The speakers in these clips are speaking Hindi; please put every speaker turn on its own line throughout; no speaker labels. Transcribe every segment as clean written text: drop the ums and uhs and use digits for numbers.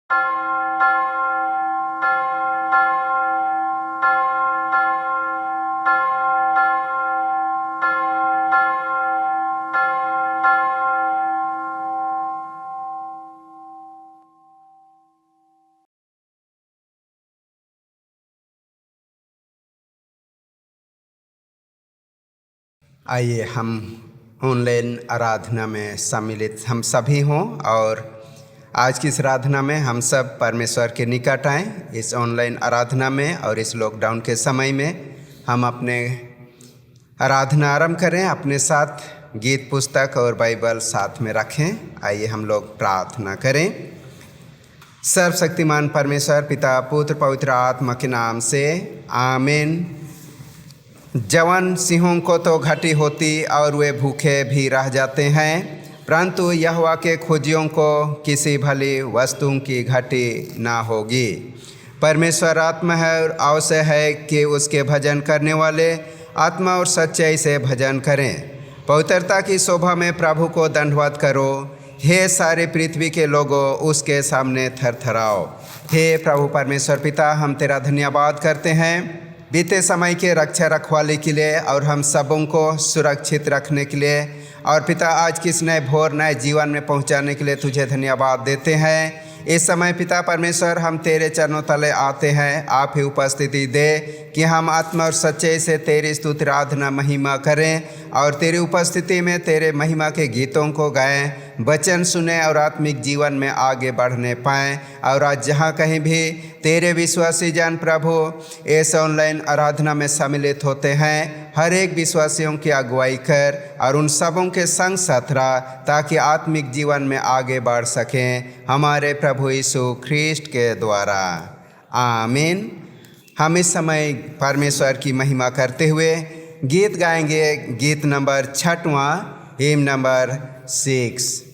आइए हम ऑनलाइन आराधना में सम्मिलित हम सभी हों और आज की इस आराधना में हम सब परमेश्वर के निकट आएँ। इस ऑनलाइन आराधना में और इस लॉकडाउन के समय में हम अपने आराधना आरंभ करें। अपने साथ गीत पुस्तक और बाइबल साथ में रखें। आइए हम लोग प्रार्थना करें। सर्वशक्तिमान परमेश्वर पिता पुत्र पवित्र आत्मा के नाम से आमीन। जवान सिंहों को तो घटी होती और वे भूखे भी रह जाते हैं, परंतु यहोवा के खोजियों को किसी भली वस्तु की घटी ना होगी। परमेश्वर आत्मा है और आवश्यक है कि उसके भजन करने वाले आत्मा और सच्चाई से भजन करें। पवित्रता की शोभा में प्रभु को दंडवत करो। हे सारे पृथ्वी के लोगों, उसके सामने थरथराओ। हे प्रभु परमेश्वर पिता, हम तेरा धन्यवाद करते हैं बीते समय के रक्षा रखवाले के लिए और हम सबों को सुरक्षित रखने के लिए, और पिता आज किस नए भोर नए जीवन में पहुंचाने के लिए तुझे धन्यवाद देते हैं। इस समय पिता परमेश्वर हम तेरे चरणों तले आते हैं। आप ही उपस्थिति दे कि हम आत्मा और सच्चाई से तेरी स्तुति आराधना महिमा करें और तेरी उपस्थिति में तेरे महिमा के गीतों को गाएं, वचन सुने और आत्मिक जीवन में आगे बढ़ने पाएं। और आज जहाँ कहीं भी तेरे विश्वासी जन प्रभु इस ऑनलाइन आराधना में सम्मिलित होते हैं, हर एक विश्वासियों की अगुवाई कर और उन सबों के संग साथ रह, ताकि आत्मिक जीवन में आगे बढ़ सकें, हमारे प्रभु यीशु ख्रीष्ट के द्वारा। आमीन। हम इस समय परमेश्वर की महिमा करते हुए गीत गाएंगे। गीत नंबर 6वां, हिम नंबर 6।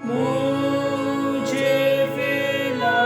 मुझे फिलहाल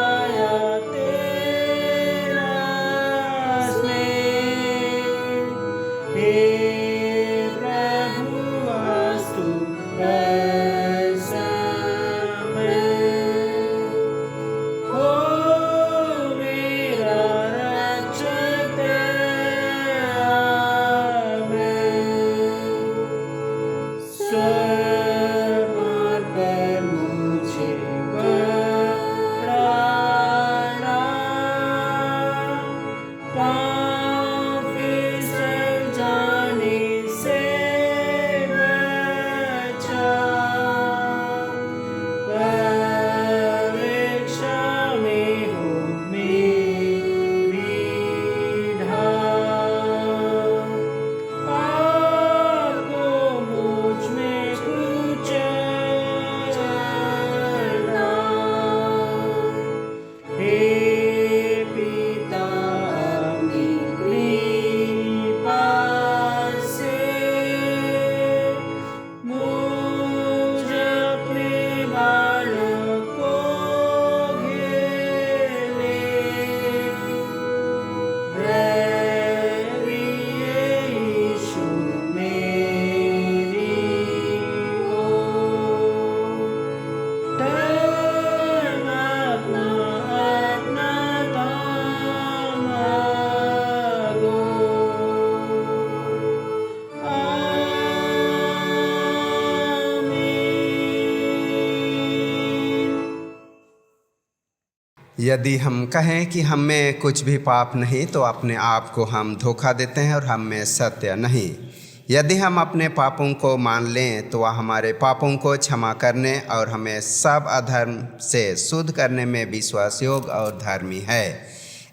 यदि हम कहें कि हम में कुछ भी पाप नहीं तो अपने आप को हम धोखा देते हैं और हम में सत्य नहीं। यदि हम अपने पापों को मान लें तो वह हमारे पापों को क्षमा करने और हमें सब अधर्म से शुद्ध करने में विश्वास योग्य और धर्मी है।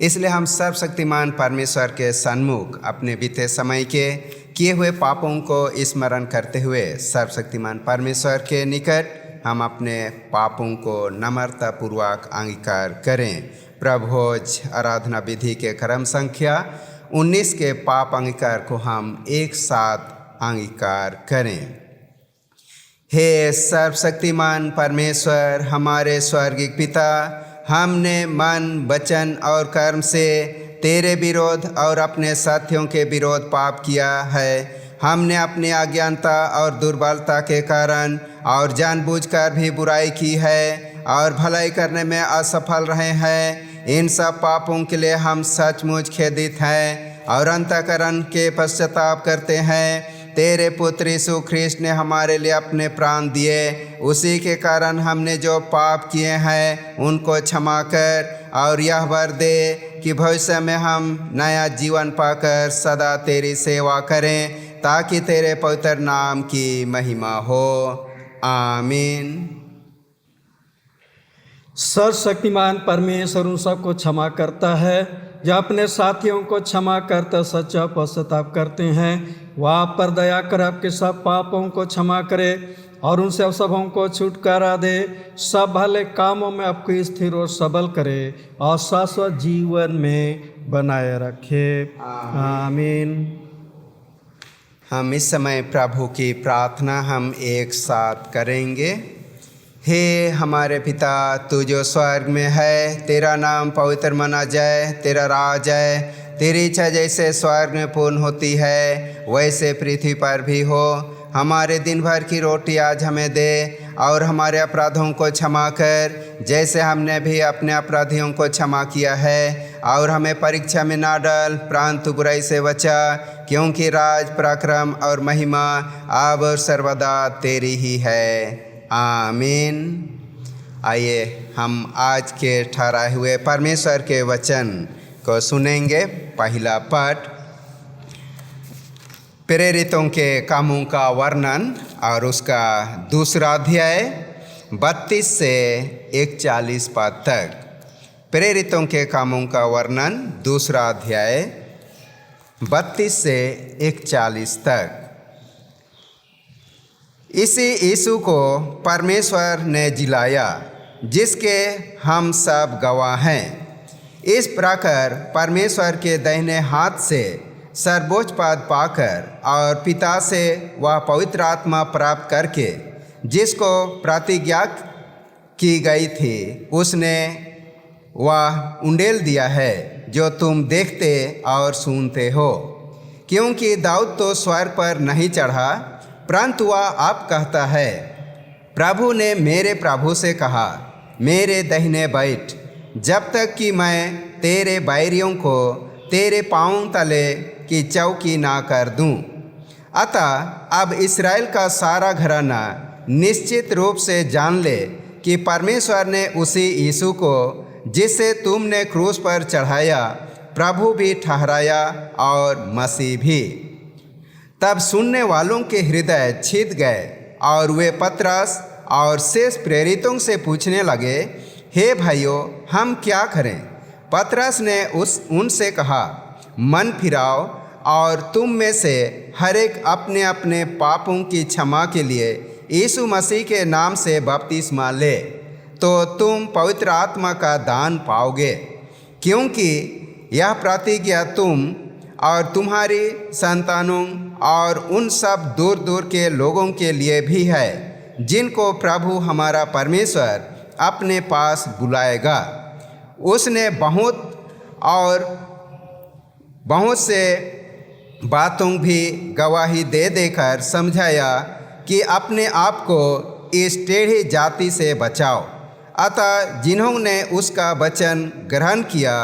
इसलिए हम सर्वशक्तिमान परमेश्वर के सन्मुख अपने बीते समय के किए हुए पापों को स्मरण करते हुए सर्वशक्तिमान परमेश्वर के निकट हम अपने पापों को नम्रतापूर्वक अंगीकार करें। प्रभोज आराधना विधि के क्रम संख्या 19 के पाप अंगीकार को हम एक साथ अंगीकार करें। हे सर्वशक्तिमान परमेश्वर हमारे स्वर्गीय पिता, हमने मन, वचन और कर्म से तेरे विरोध और अपने साथियों के विरोध पाप किया है। हमने अपनी अज्ञानता और दुर्बलता के कारण और जानबूझकर भी बुराई की है और भलाई करने में असफल रहे हैं। इन सब पापों के लिए हम सचमुच खेदित हैं और अंतःकरण के पश्चाताप करते हैं। तेरे पुत्र यीशु ख्रीष्ट ने हमारे लिए अपने प्राण दिए, उसी के कारण हमने जो पाप किए हैं उनको क्षमा कर और यह वर दे कि भविष्य में हम नया जीवन पाकर सदा तेरी सेवा करें, ताकि तेरे पवित्र नाम की महिमा हो। आमीन।
सर्वशक्तिमान परमेश्वर उन सबको क्षमा करता है जो अपने साथियों को क्षमा करते सच्चा पश्चाताप करते हैं। वह आप पर दया कर आपके सब पापों को क्षमा करे और उन सब सबों को छुटकारा दे, सब भले कामों में आपको स्थिर और सबल करे और शाश्वत जीवन में बनाए रखे। आमीन।
हम इस समय प्रभु की प्रार्थना हम एक साथ करेंगे। हे हमारे पिता, तू जो स्वर्ग में है, तेरा नाम पवित्र माना जाए, तेरा राज आए, तेरी इच्छा जैसे स्वर्ग में पूर्ण होती है वैसे पृथ्वी पर भी हो। हमारे दिन भर की रोटी आज हमें दे और हमारे अपराधों को क्षमा कर जैसे हमने भी अपने अपराधियों को क्षमा किया है, और हमें परीक्षा में ना डाल परंतु बुराई से बचा, क्योंकि राज, पराक्रम और महिमा अब और सर्वदा तेरी ही है। आमीन। आइए हम आज के ठहराए हुए परमेश्वर के वचन को सुनेंगे। पहला पाठ प्रेरितों के कामों का वर्णन और उसका दूसरा अध्याय 32 से 41 पद तक। प्रेरितों के कामों का वर्णन दूसरा अध्याय 32 से 41 तक। इसी यीशु को परमेश्वर ने जिलाया जिसके हम सब गवाह हैं। इस प्रकार परमेश्वर के दाहिने हाथ से सर्वोच्च पद पाकर और पिता से वह पवित्र आत्मा प्राप्त करके जिसको प्रतिज्ञा की गई थी उसने वह उंडेल दिया है जो तुम देखते और सुनते हो। क्योंकि दाऊद तो स्वर्ग पर नहीं चढ़ा, परंतु वह आप कहता है, प्रभु ने मेरे प्रभु से कहा, मेरे दाहिने बैठ, जब तक कि मैं तेरे बैरियों को तेरे पाँव तले की चौकी ना कर दूं। अतः अब इस्राएल का सारा घराना निश्चित रूप से जान ले कि परमेश्वर ने उसी यीशु को जिसे तुमने क्रूस पर चढ़ाया प्रभु भी ठहराया और मसीह भी। तब सुनने वालों के हृदय छिद गए और वे पतरस और शेष प्रेरितों से पूछने लगे, हे भाइयों, हम क्या करें? पतरस ने उनसे कहा, मन फिराओ और तुम में से हर एक अपने अपने पापों की क्षमा के लिए यीशु मसीह के नाम से बपतिस्मा ले, तो तुम पवित्र आत्मा का दान पाओगे। क्योंकि यह प्रतिज्ञा तुम और तुम्हारी संतानों और उन सब दूर दूर के लोगों के लिए भी है जिनको प्रभु हमारा परमेश्वर अपने पास बुलाएगा। उसने बहुत से बातों भी गवाही दे देकर समझाया कि अपने आप को इस टेढ़ी जाति से बचाओ। अतः जिन्होंने उसका वचन ग्रहण किया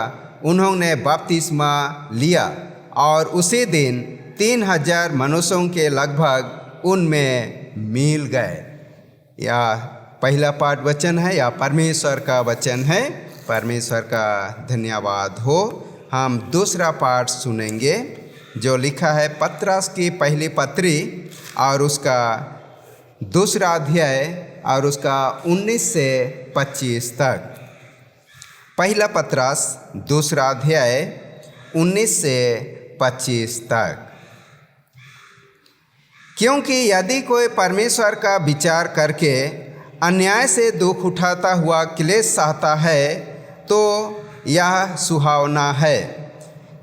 उन्होंने बपतिस्मा लिया और उसी दिन 3000 मनुष्यों के लगभग उनमें मिल गए। यह पहला पाठ वचन है या परमेश्वर का वचन है। परमेश्वर का धन्यवाद हो। हम दूसरा पाठ सुनेंगे जो लिखा है पतरस की पहली पत्री और उसका दूसरा अध्याय और उसका 19 से 25 तक। पहला पतरस दूसरा अध्याय 19 से 25 तक। क्योंकि यदि कोई परमेश्वर का विचार करके अन्याय से दुख उठाता हुआ क्लेश सहता है तो यह सुहावना है।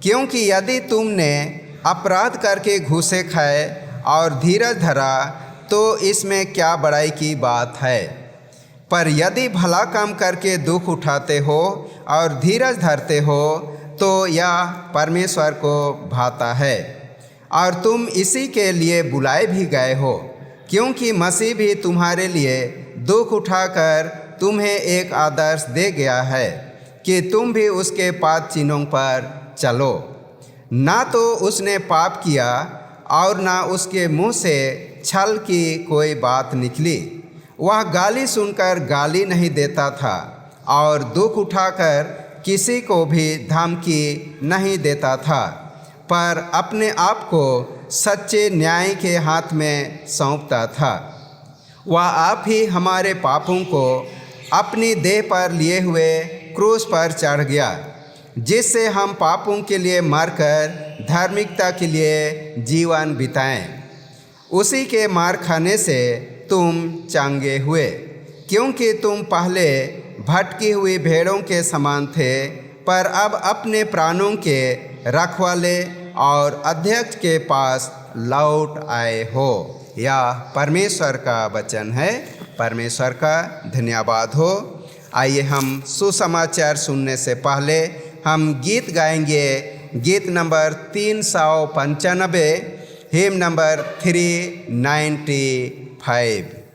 क्योंकि यदि तुमने अपराध करके घूसे खाए और धीरज धरा तो इसमें क्या बड़ाई की बात है। पर यदि भला काम करके दुख उठाते हो और धीरज धरते हो तो यह परमेश्वर को भाता है और तुम इसी के लिए बुलाए भी गए हो। क्योंकि मसीह भी तुम्हारे लिए दुख उठाकर तुम्हें एक आदर्श दे गया है कि तुम भी उसके पाद चिन्हों पर चलो। ना तो उसने पाप किया और ना उसके मुंह से छल की कोई बात निकली। वह गाली सुनकर गाली नहीं देता था और दुख उठाकर किसी को भी धमकी नहीं देता था, पर अपने आप को सच्चे न्याय के हाथ में सौंपता था। वह आप ही हमारे पापों को अपनी देह पर लिए हुए क्रूस पर चढ़ गया, जिससे हम पापों के लिए मरकर धार्मिकता के लिए जीवन बिताएं। उसी के मार खाने से तुम चंगे हुए। क्योंकि तुम पहले भटकी हुई भेड़ों के समान थे, पर अब अपने प्राणों के रखवाले और अध्यक्ष के पास लौट आए हो। यह परमेश्वर का वचन है। परमेश्वर का धन्यवाद हो। आइए हम सुसमाचार सुनने से पहले हम गीत गाएंगे। गीत नंबर 395, हिम नंबर 395।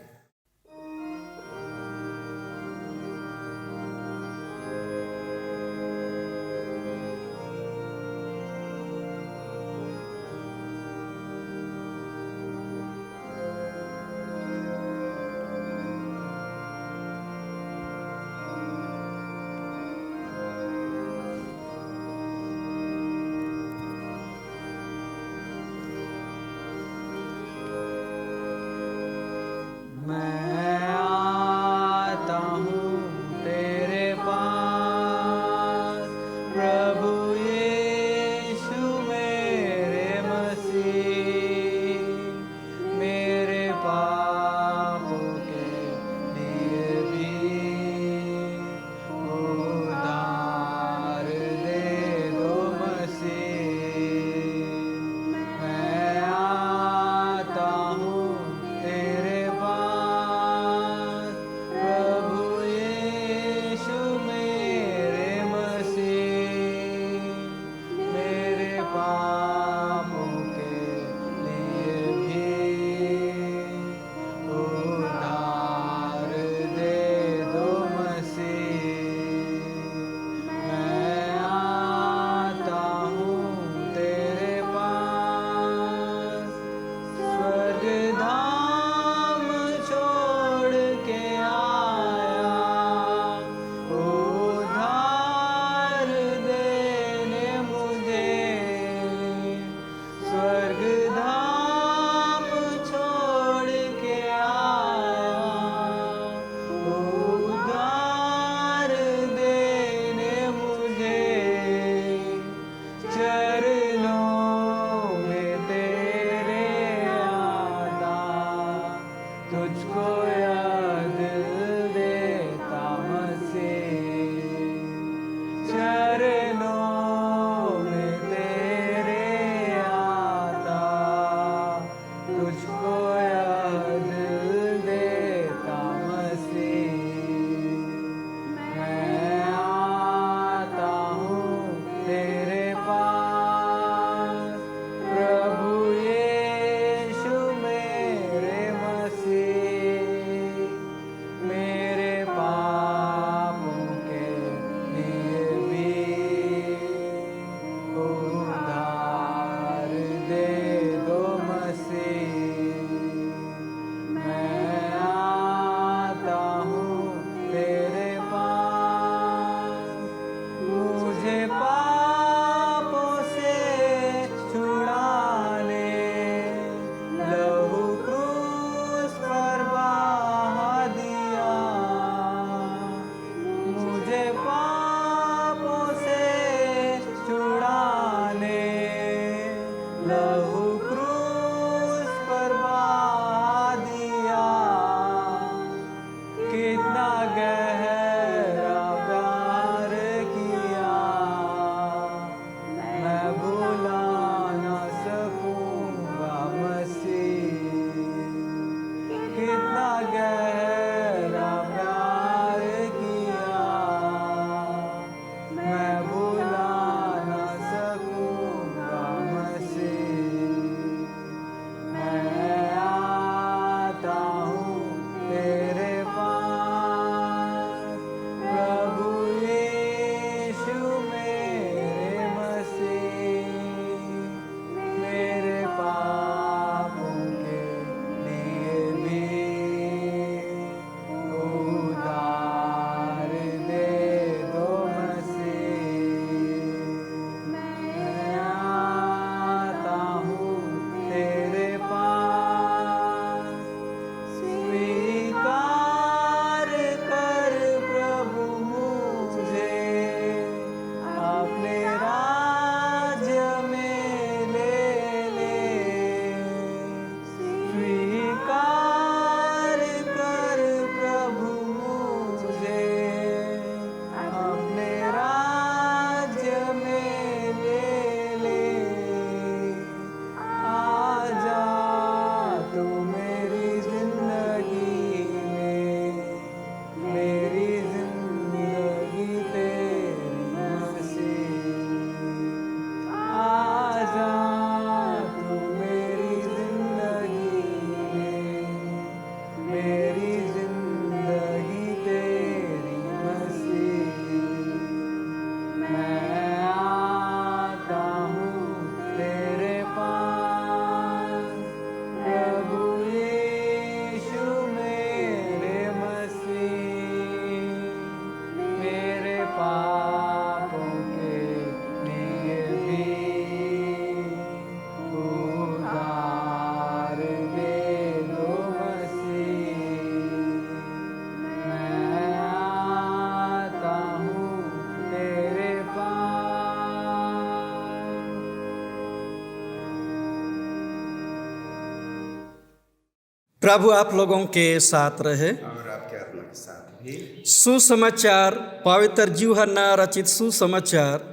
प्रभु आप लोगों के साथ रहे
और आपके आत्मा के साथ भी।
सुसमाचार पवित्र यूहन्ना रचित सुसमाचार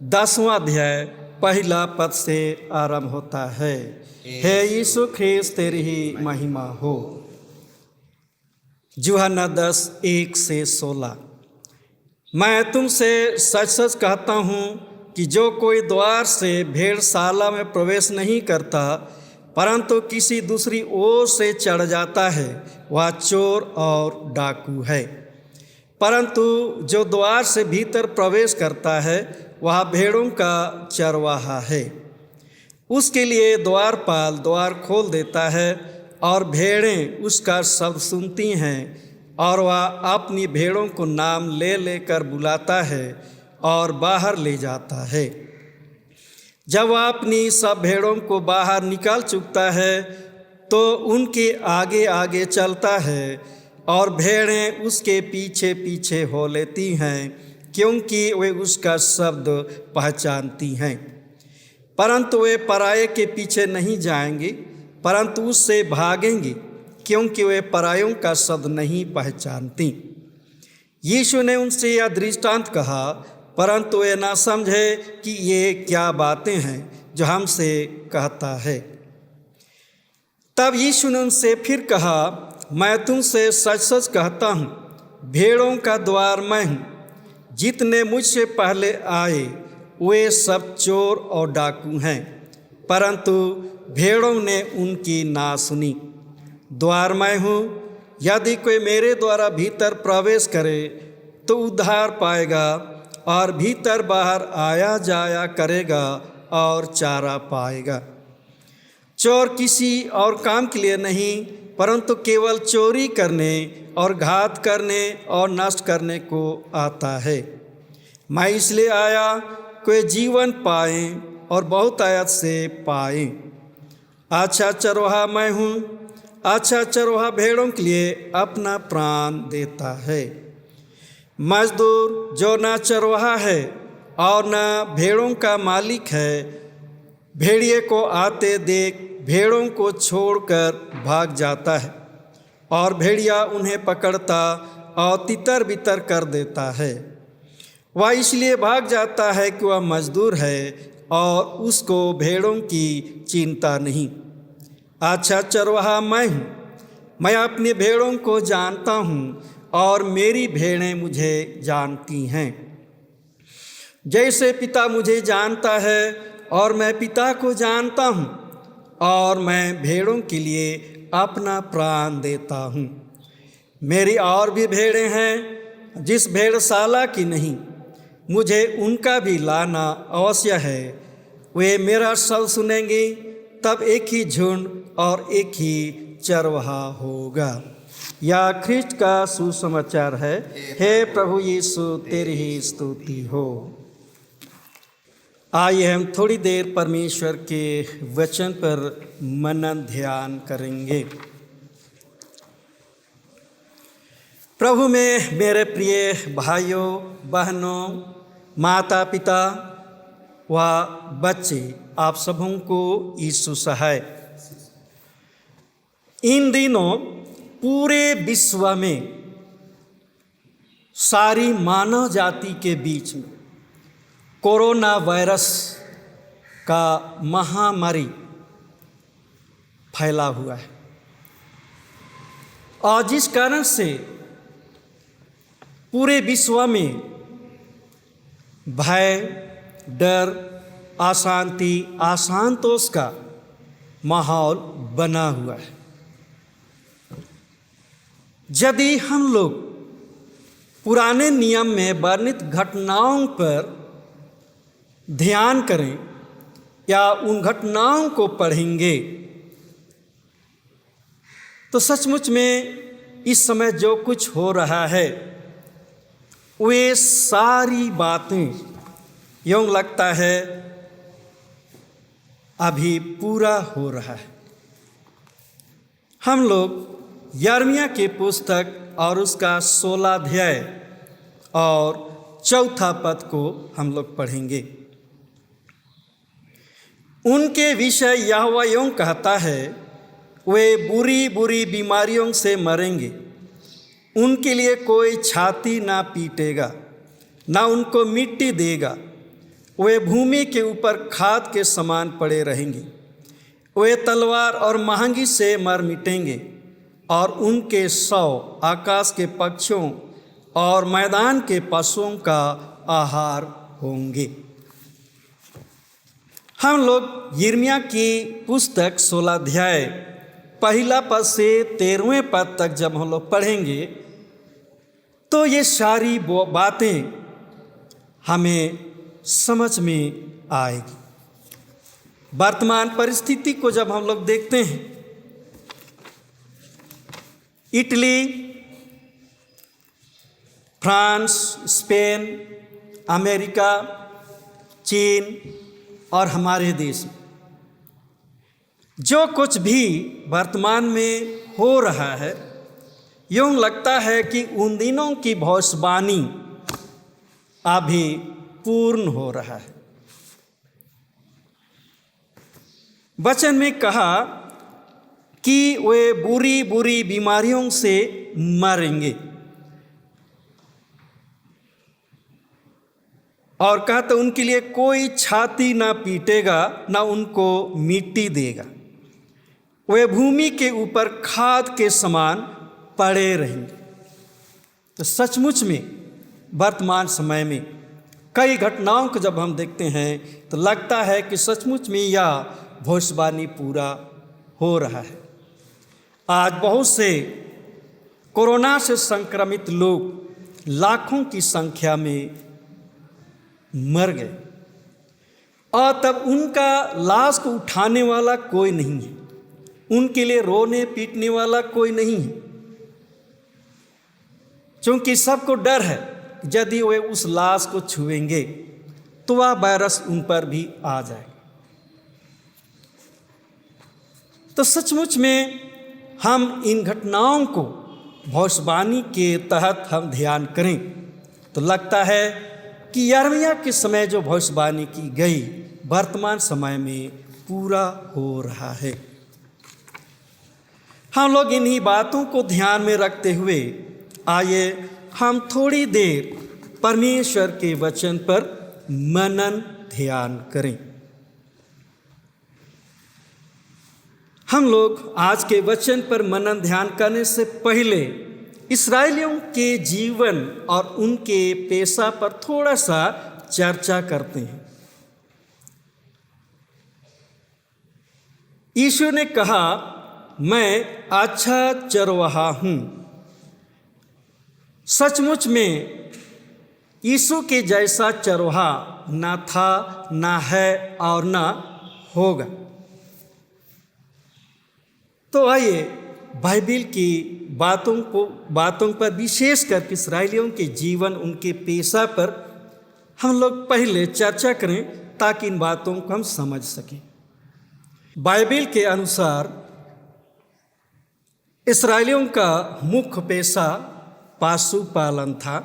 10वां अध्याय पहला पद से आरंभ होता है। हे यीशु ख्रिस्त तेरी ही महिमा हो। यूहन्ना 10:1-16। मैं तुमसे सच सच कहता हूँ कि जो कोई द्वार से भेड़शाला में प्रवेश नहीं करता परंतु किसी दूसरी ओर से चढ़ जाता है वह चोर और डाकू है। परंतु जो द्वार से भीतर प्रवेश करता है वह भेड़ों का चरवाहा है। उसके लिए द्वारपाल द्वार खोल देता है और भेड़ें उसका शब्द सुनती हैं और वह अपनी भेड़ों को नाम ले लेकर बुलाता है और बाहर ले जाता है। जब वह अपनी सब भेड़ों को बाहर निकाल चुकता है तो उनके आगे आगे चलता है और भेड़ें उसके पीछे पीछे हो लेती हैं क्योंकि वे उसका शब्द पहचानती हैं। परंतु वे पराये के पीछे नहीं जाएंगी परंतु उससे भागेंगी क्योंकि वे परायों का शब्द नहीं पहचानती। यीशु ने उनसे यह दृष्टांत कहा परंतु वे ना समझे कि ये क्या बातें हैं जो हमसे कहता है। तब यीशु ने उनसे फिर कहा, मैं तुमसे सच सच कहता हूँ भेड़ों का द्वार मैं हूँ। जितने मुझसे पहले आए वे सब चोर और डाकू हैं परंतु भेड़ों ने उनकी ना सुनी। द्वार मैं हूँ, यदि कोई मेरे द्वारा भीतर प्रवेश करे तो उद्धार पाएगा और भीतर बाहर आया जाया करेगा और चारा पाएगा। चोर किसी और काम के लिए नहीं परंतु केवल चोरी करने और घात करने और नष्ट करने को आता है। मैं इसलिए आया कोई जीवन पाए और बहुतायत से पाए। अच्छा चरवाहा मैं हूँ। अच्छा चरवाहा भेड़ों के लिए अपना प्राण देता है। मजदूर जो न चरवाहा है और न भेड़ों का मालिक है भेड़िए को आते देख भेड़ों को छोड़कर भाग जाता है और भेड़िया उन्हें पकड़ता और तितर बितर कर देता है। वह इसलिए भाग जाता है कि वह मजदूर है और उसको भेड़ों की चिंता नहीं। अच्छा चरवाहा मैं हूँ। मैं अपनी भेड़ों को जानता हूँ और मेरी भेड़ें मुझे जानती हैं। जैसे पिता मुझे जानता है और मैं पिता को जानता हूँ और मैं भेड़ों के लिए अपना प्राण देता हूँ। मेरी और भी भेड़ें हैं जिस भेड़शाला की नहीं, मुझे उनका भी लाना अवश्य है। वे मेरा शब्द सुनेंगे तब एक ही झुंड और एक ही चरवाहा होगा। यह ख्रिस्ट का सुसमाचार है। हे प्रभु यीशु तेरी ही स्तुति हो। आइए हम थोड़ी देर परमेश्वर के वचन पर मनन ध्यान करेंगे। प्रभु में मेरे प्रिय भाइयों बहनों माता पिता व बच्चे आप सबों को यीशु सहाय। इन दिनों पूरे विश्व में सारी मानव जाति के बीच में कोरोना वायरस का महामारी फैला हुआ है और जिस कारण से पूरे विश्व में भय, डर, अशांति, असंतोष का माहौल बना हुआ है। यदि हम लोग पुराने नियम में वर्णित घटनाओं पर ध्यान करें या उन घटनाओं को पढ़ेंगे तो सचमुच में इस समय जो कुछ हो रहा है वे सारी बातें यूँ लगता है अभी पूरा हो रहा है। हम लोग यिर्मयाह की पुस्तक और उसका 16 अध्याय और 4 पद को हम लोग पढ़ेंगे। उनके विषय यहोवा यूँ कहता है, वे बुरी बुरी बीमारियों से मरेंगे। उनके लिए कोई छाती ना पीटेगा, ना उनको मिट्टी देगा। वे भूमि के ऊपर खाद के समान पड़े रहेंगे। वे तलवार और महंगी से मर मिटेंगे, और उनके शव आकाश के पक्षियों और मैदान के पशुओं का आहार होंगे। हम लोग यिर्मयाह की पुस्तक 16 अध्याय 1 पद से 13वें पद तक जब हम लोग पढ़ेंगे तो ये सारी बातें हमें समझ में आएगी। वर्तमान परिस्थिति को जब हम लोग देखते हैं, इटली, फ्रांस, स्पेन, अमेरिका, चीन और हमारे देश में जो कुछ भी वर्तमान में हो रहा है, यूँ लगता है कि उन दिनों की भविष्यवाणी अभी पूर्ण हो रहा है। वचन में कहा कि वे बुरी बुरी बीमारियों से मरेंगे, और कहा तो उनके लिए कोई छाती ना पीटेगा, ना उनको मिट्टी देगा। वे भूमि के ऊपर खाद के समान पड़े रहेंगे। तो सचमुच में वर्तमान समय में कई घटनाओं को जब हम देखते हैं तो लगता है कि सचमुच में यह भविष्यवाणी पूरा हो रहा है। आज बहुत से कोरोना से संक्रमित लोग लाखों की संख्या में मर गए, और तब उनका लाश को उठाने वाला कोई नहीं है, उनके लिए रोने पीटने वाला कोई नहीं है, क्योंकि सबको डर है यदि वे उस लाश को छुएंगे तो वह वायरस उन पर भी आ जाएगा। तो सचमुच में हम इन घटनाओं को भविष्यवाणी के तहत हम ध्यान करें तो लगता है कि यिर्मयाह के समय जो भविष्यवाणी की गई वर्तमान समय में पूरा हो रहा है। हम लोग इन्हीं बातों को ध्यान में रखते हुए आइए हम थोड़ी देर परमेश्वर के वचन पर मनन ध्यान करें। हम लोग आज के वचन पर मनन ध्यान करने से पहले इस्राएलियों के जीवन और उनके पेशा पर थोड़ा सा चर्चा करते हैं। यीशु ने कहा, मैं अच्छा चरवाहा हूँ। सचमुच में यीशु के जैसा चरवाहा ना था, ना है और ना होगा। तो आइए बाइबिल की बातों पर विशेष करके इस्राएलियों के जीवन, उनके पेशा पर हम लोग पहले चर्चा करें ताकि इन बातों को हम समझ सकें। बाइबिल के अनुसार इस्राएलियों का मुख्य पेशा पशुपालन था,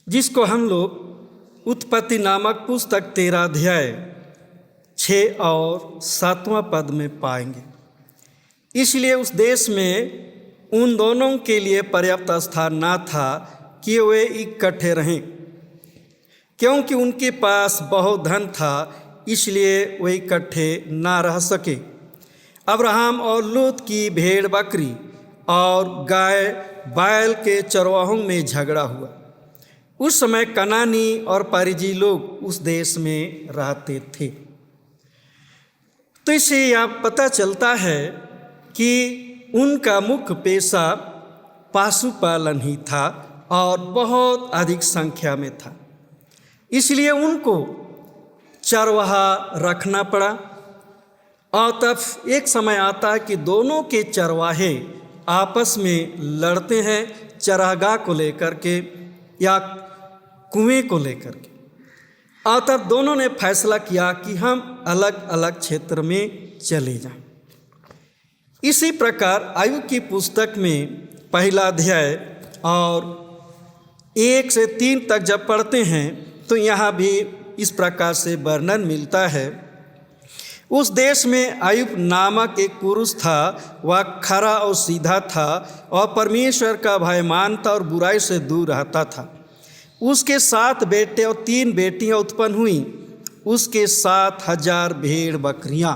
जिसको हम लोग उत्पत्ति नामक पुस्तक 13 अध्याय 6 और 7वां पद में पाएंगे। इसलिए उस देश में उन दोनों के लिए पर्याप्त स्थान ना था कि वे इकट्ठे रहें, क्योंकि उनके पास बहुत धन था, इसलिए वे इकट्ठे ना रह सके। अब्राहम और लूत की भेड़ बकरी और गाय बैल के चरवाहों में झगड़ा हुआ। उस समय कनानी और परिजी लोग उस देश में रहते थे। तो इससे यह पता चलता है कि उनका मुख्य पेशा पशुपालन ही था और बहुत अधिक संख्या में था। इसलिए उनको चरवाहा रखना पड़ा, और तब एक समय आता है कि दोनों के चरवाहे आपस में लड़ते हैं, चरागाह को लेकर के या कुएं को लेकर के। और तब दोनों ने फैसला किया कि हम अलग अलग क्षेत्र में चले जाएं। इसी प्रकार आयub की पुस्तक में 1 अध्याय और 1 से 3 तक जब पढ़ते हैं तो यहाँ भी इस प्रकार से वर्णन मिलता है। उस देश में अय्यूब नामक एक पुरुष था। वह खरा और सीधा था और परमेश्वर का भय मानता और बुराई से दूर रहता था। उसके 7 बेटे और 3 बेटियां उत्पन्न हुई। उसके 7,000 भेड़ बकरियां,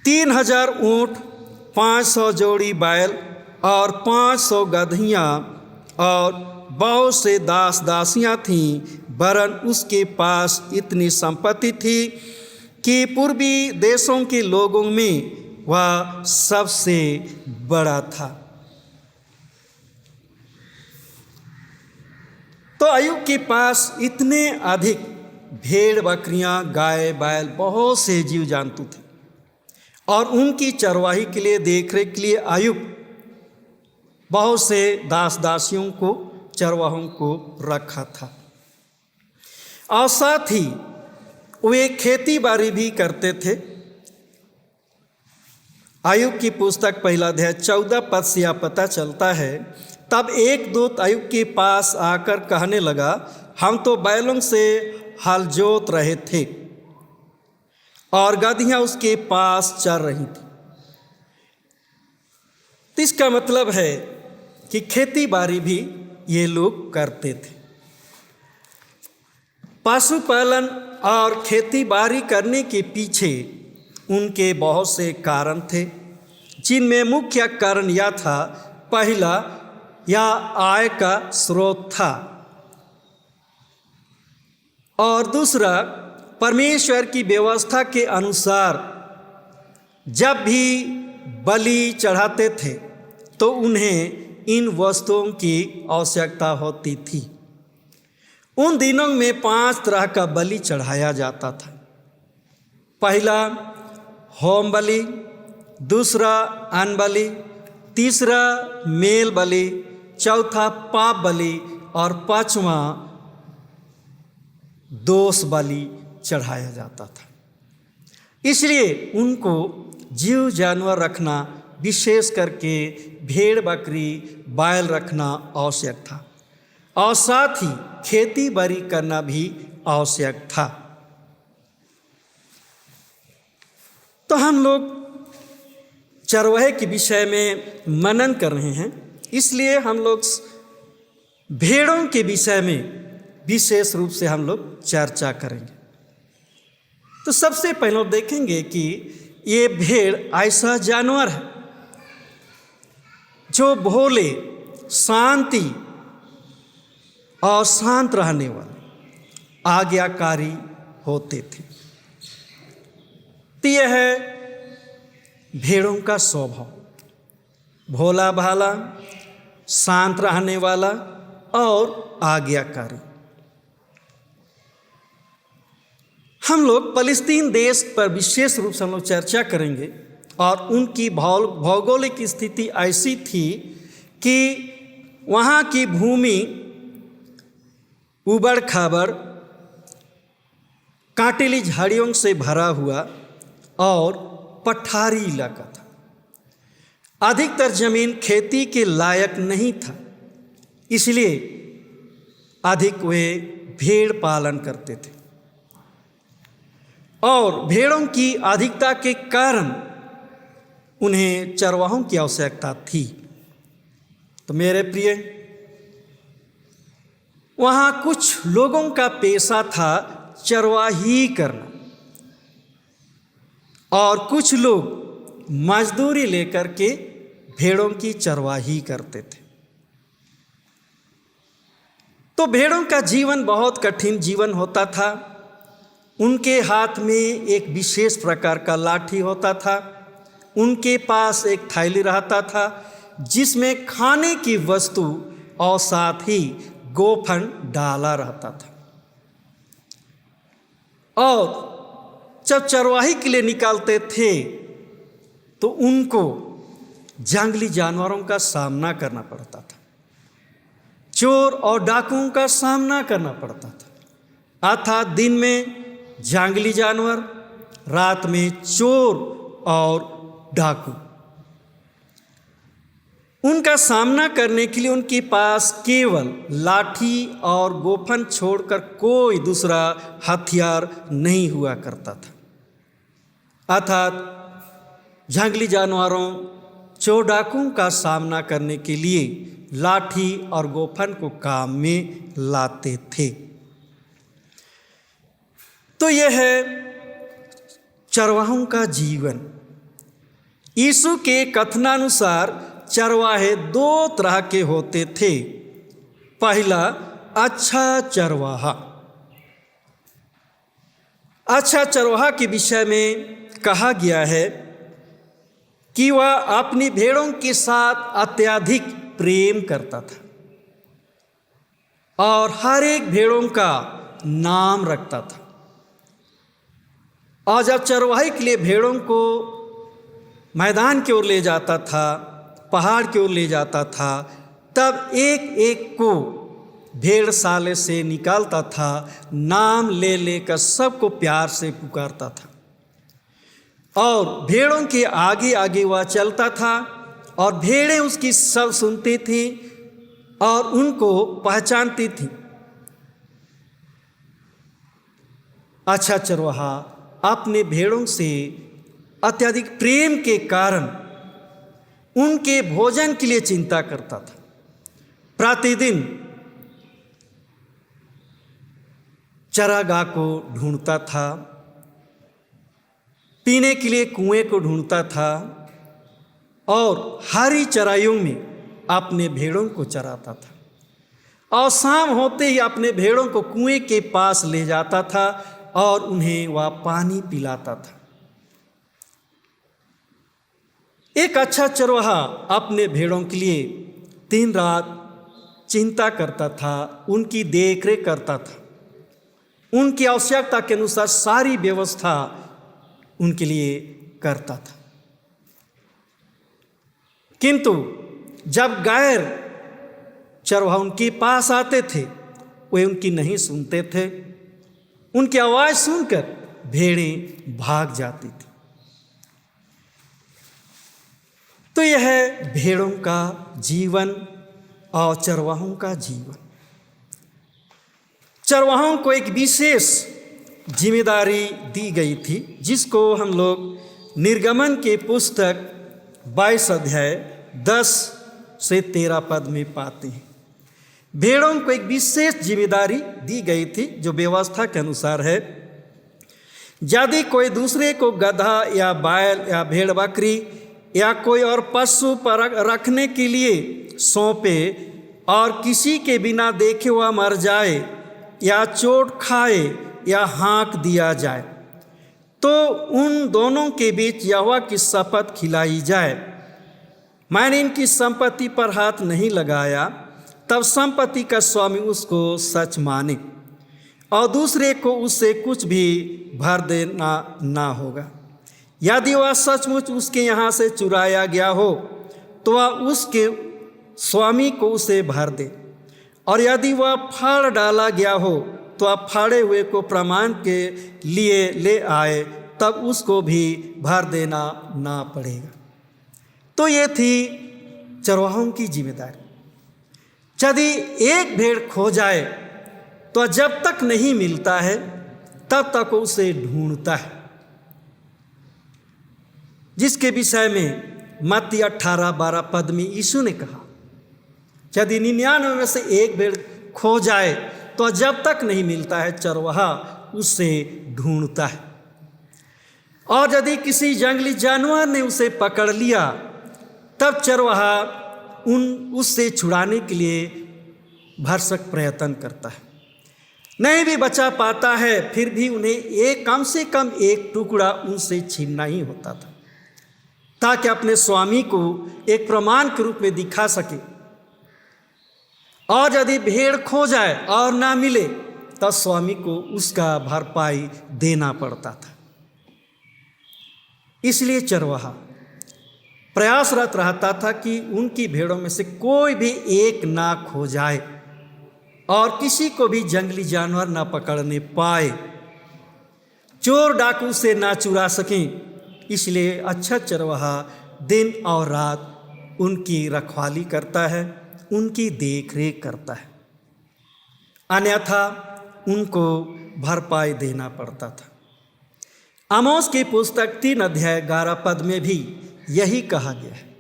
3,000 ऊँट, 500 जोड़ी बैल और 500 गदहियाँ और बहुत से दास दासियाँ थीं। वरन उसके पास इतनी संपत्ति थी कि पूर्वी देशों के लोगों में वह सबसे बड़ा था। तो अय्यूब के पास इतने अधिक भेड़ बकरियां, गाय बैल, बहुत से जीव जंतु थे और उनकी चरवाही के लिए, देखरेख के लिए अय्यूब बहुत से दास दासियों को, चरवाहों को रखा था। और साथ ही वे खेती बाड़ी भी करते थे। अय्यूब की पुस्तक 1 अध्याय 14 पद से यह पता चलता है, तब एक दूत अय्यूब के पास आकर कहने लगा, हम तो बैलों से हल जोत रहे थे और गदहियां उसके पास चर रही थी। तो इसका मतलब है कि खेती बाड़ी भी ये लोग करते थे। पशुपालन और खेती बाड़ी करने के पीछे उनके बहुत से कारण थे, जिनमें मुख्य कारण यह था, पहला यह आय का स्रोत था और दूसरा परमेश्वर की व्यवस्था के अनुसार जब भी बलि चढ़ाते थे तो उन्हें इन वस्तुओं की आवश्यकता होती थी। उन दिनों में 5 तरह का बलि चढ़ाया जाता था। पहला होम बलि, दूसरा अन्न बलि, तीसरा मेल बलि, चौथा पाप बलि और 5वां दोष बलि चढ़ाया जाता था। इसलिए उनको जीव जानवर रखना, विशेष करके भेड़ बकरी बैल रखना आवश्यक था और साथ ही खेती बाड़ी करना भी आवश्यक था। तो हम लोग चरवाहे के विषय में मनन कर रहे हैं, इसलिए हम लोग भेड़ों के विषय में विशेष रूप से हम लोग चर्चा करेंगे। तो सबसे पहले देखेंगे कि ये भेड़ ऐसा जानवर है जो भोले, शांति और शांत रहने वाले, आज्ञाकारी होते थे। तो यह है भेड़ों का स्वभाव, भोला भाला, शांत रहने वाला और आज्ञाकारी। हम लोग फलस्तीन देश पर विशेष रूप से हम लोग चर्चा करेंगे और उनकी भौगोलिक स्थिति ऐसी थी कि वहाँ की भूमि उबड़ खाबड़, कांटेली झाड़ियों से भरा हुआ और पठारी इलाका था। अधिकतर जमीन खेती के लायक नहीं था, इसलिए अधिक वे भेड़ पालन करते थे और भेड़ों की अधिकता के कारण उन्हें चरवाहों की आवश्यकता थी। तो मेरे प्रिय, वहाँ कुछ लोगों का पेशा था चरवाही करना और कुछ लोग मजदूरी लेकर के भेड़ों की चरवाही करते थे। तो भेड़ों का जीवन बहुत कठिन जीवन होता था। उनके हाथ में एक विशेष प्रकार का लाठी होता था, उनके पास एक थैली रहता था जिसमें खाने की वस्तु और साथ ही गोफन डाला रहता था। और जब चरवाही के लिए निकालते थे तो उनको जंगली जानवरों का सामना करना पड़ता था, चोर और डाकुओं का सामना करना पड़ता था। अर्थात दिन में जंगली जानवर, रात में चोर और डाकू। उनका सामना करने के लिए उनके पास केवल लाठी और गोफन छोड़कर कोई दूसरा हथियार नहीं हुआ करता था। अर्थात जंगली जानवरों, चोर डाकुओं का सामना करने के लिए लाठी और गोफन को काम में लाते थे। तो यह है चरवाहों का जीवन। यीशु के कथनानुसार चरवाहे दो तरह के होते थे। पहला, अच्छा चरवाहा। अच्छा चरवाहा के विषय में कहा गया है कि वह अपनी भेड़ों के साथ अत्यधिक प्रेम करता था और हर एक भेड़ों का नाम रखता था। और जब चरवाही के लिए भेड़ों को मैदान की ओर ले जाता था, पहाड़ की ओर ले जाता था, तब एक एक को भेड़शाला से निकालता था, नाम ले लेकर सबको प्यार से पुकारता था और भेड़ों के आगे आगे वह चलता था और भेड़ें उसकी सब सुनती थी और उनको पहचानती थी। अच्छा चरवाहा अपने भेड़ों से अत्यधिक प्रेम के कारण उनके भोजन के लिए चिंता करता था। प्रतिदिन चरागाह को ढूंढता था, पीने के लिए कुएं को ढूंढता था और हरी चराइयों में अपने भेड़ों को चराता था और शाम होते ही अपने भेड़ों को कुएं के पास ले जाता था और उन्हें वह पानी पिलाता था। एक अच्छा चरवाहा अपने भेड़ों के लिए दिन रात चिंता करता था, उनकी देखरेख करता था, उनकी आवश्यकता के अनुसार सारी व्यवस्था उनके लिए करता था। किंतु जब गैर चरवाहा उनके पास आते थे, वे उनकी नहीं सुनते थे। उनकी आवाज़ सुनकर भेड़ें भाग जाती थी। तो यह है भेड़ों का जीवन और चरवाहों का जीवन। चरवाहों को एक विशेष जिम्मेदारी दी गई थी, जिसको हम लोग निर्गमन के पुस्तक 22 अध्याय 10 से 13 पद में पाते हैं। भेड़ों को एक विशेष जिम्मेदारी दी गई थी जो व्यवस्था के अनुसार है। यदि कोई दूसरे को गधा या बैल या भेड़ बकरी या कोई और पशु पर रखने के लिए सौंपे और किसी के बिना देखे हुआ मर जाए या चोट खाए या हाँक दिया जाए, तो उन दोनों के बीच यहोवा की शपथ खिलाई जाए, मैंने इनकी संपत्ति पर हाथ नहीं लगाया, तब संपत्ति का स्वामी उसको सच माने और दूसरे को उससे कुछ भी भर देना ना होगा। यदि वह सचमुच उसके यहाँ से चुराया गया हो तो वह उसके स्वामी को उसे भर दे, और यदि वह फाड़ डाला गया हो तो वह फाड़े हुए को प्रमाण के लिए ले आए, तब उसको भी भर देना ना पड़ेगा। तो ये थी चरवाहों की जिम्मेदारी। यदि एक भेड़ खो जाए तो जब तक नहीं मिलता है तब तक उसे ढूंढता है, जिसके विषय में मत्ती 18:12 पद में यीशु ने कहा, यदि 99 में से एक भेड़ खो जाए तो जब तक नहीं मिलता है चरवाहा उसे ढूंढता है। और यदि किसी जंगली जानवर ने उसे पकड़ लिया तब चरवाहा उससे छुड़ाने के लिए भरसक प्रयत्न करता है। नहीं भी बचा पाता है, फिर भी उन्हें कम से कम एक टुकड़ा उनसे छीनना ही होता था, ताकि अपने स्वामी को एक प्रमाण के रूप में दिखा सके। और यदि भेड़ खो जाए और ना मिले तो स्वामी को उसका भरपाई देना पड़ता था। इसलिए चरवाहा प्रयासरत रहता था कि उनकी भेड़ों में से कोई भी एक ना खो जाए और किसी को भी जंगली जानवर ना पकड़ने पाए, चोर डाकू से ना चुरा सकें। इसलिए अच्छा चरवाहा दिन और रात उनकी रखवाली करता है, उनकी देख रेख करता है, अन्यथा उनको भरपाई देना पड़ता था। आमोस की पुस्तक 3 अध्याय 11 पद में भी यही कहा गया है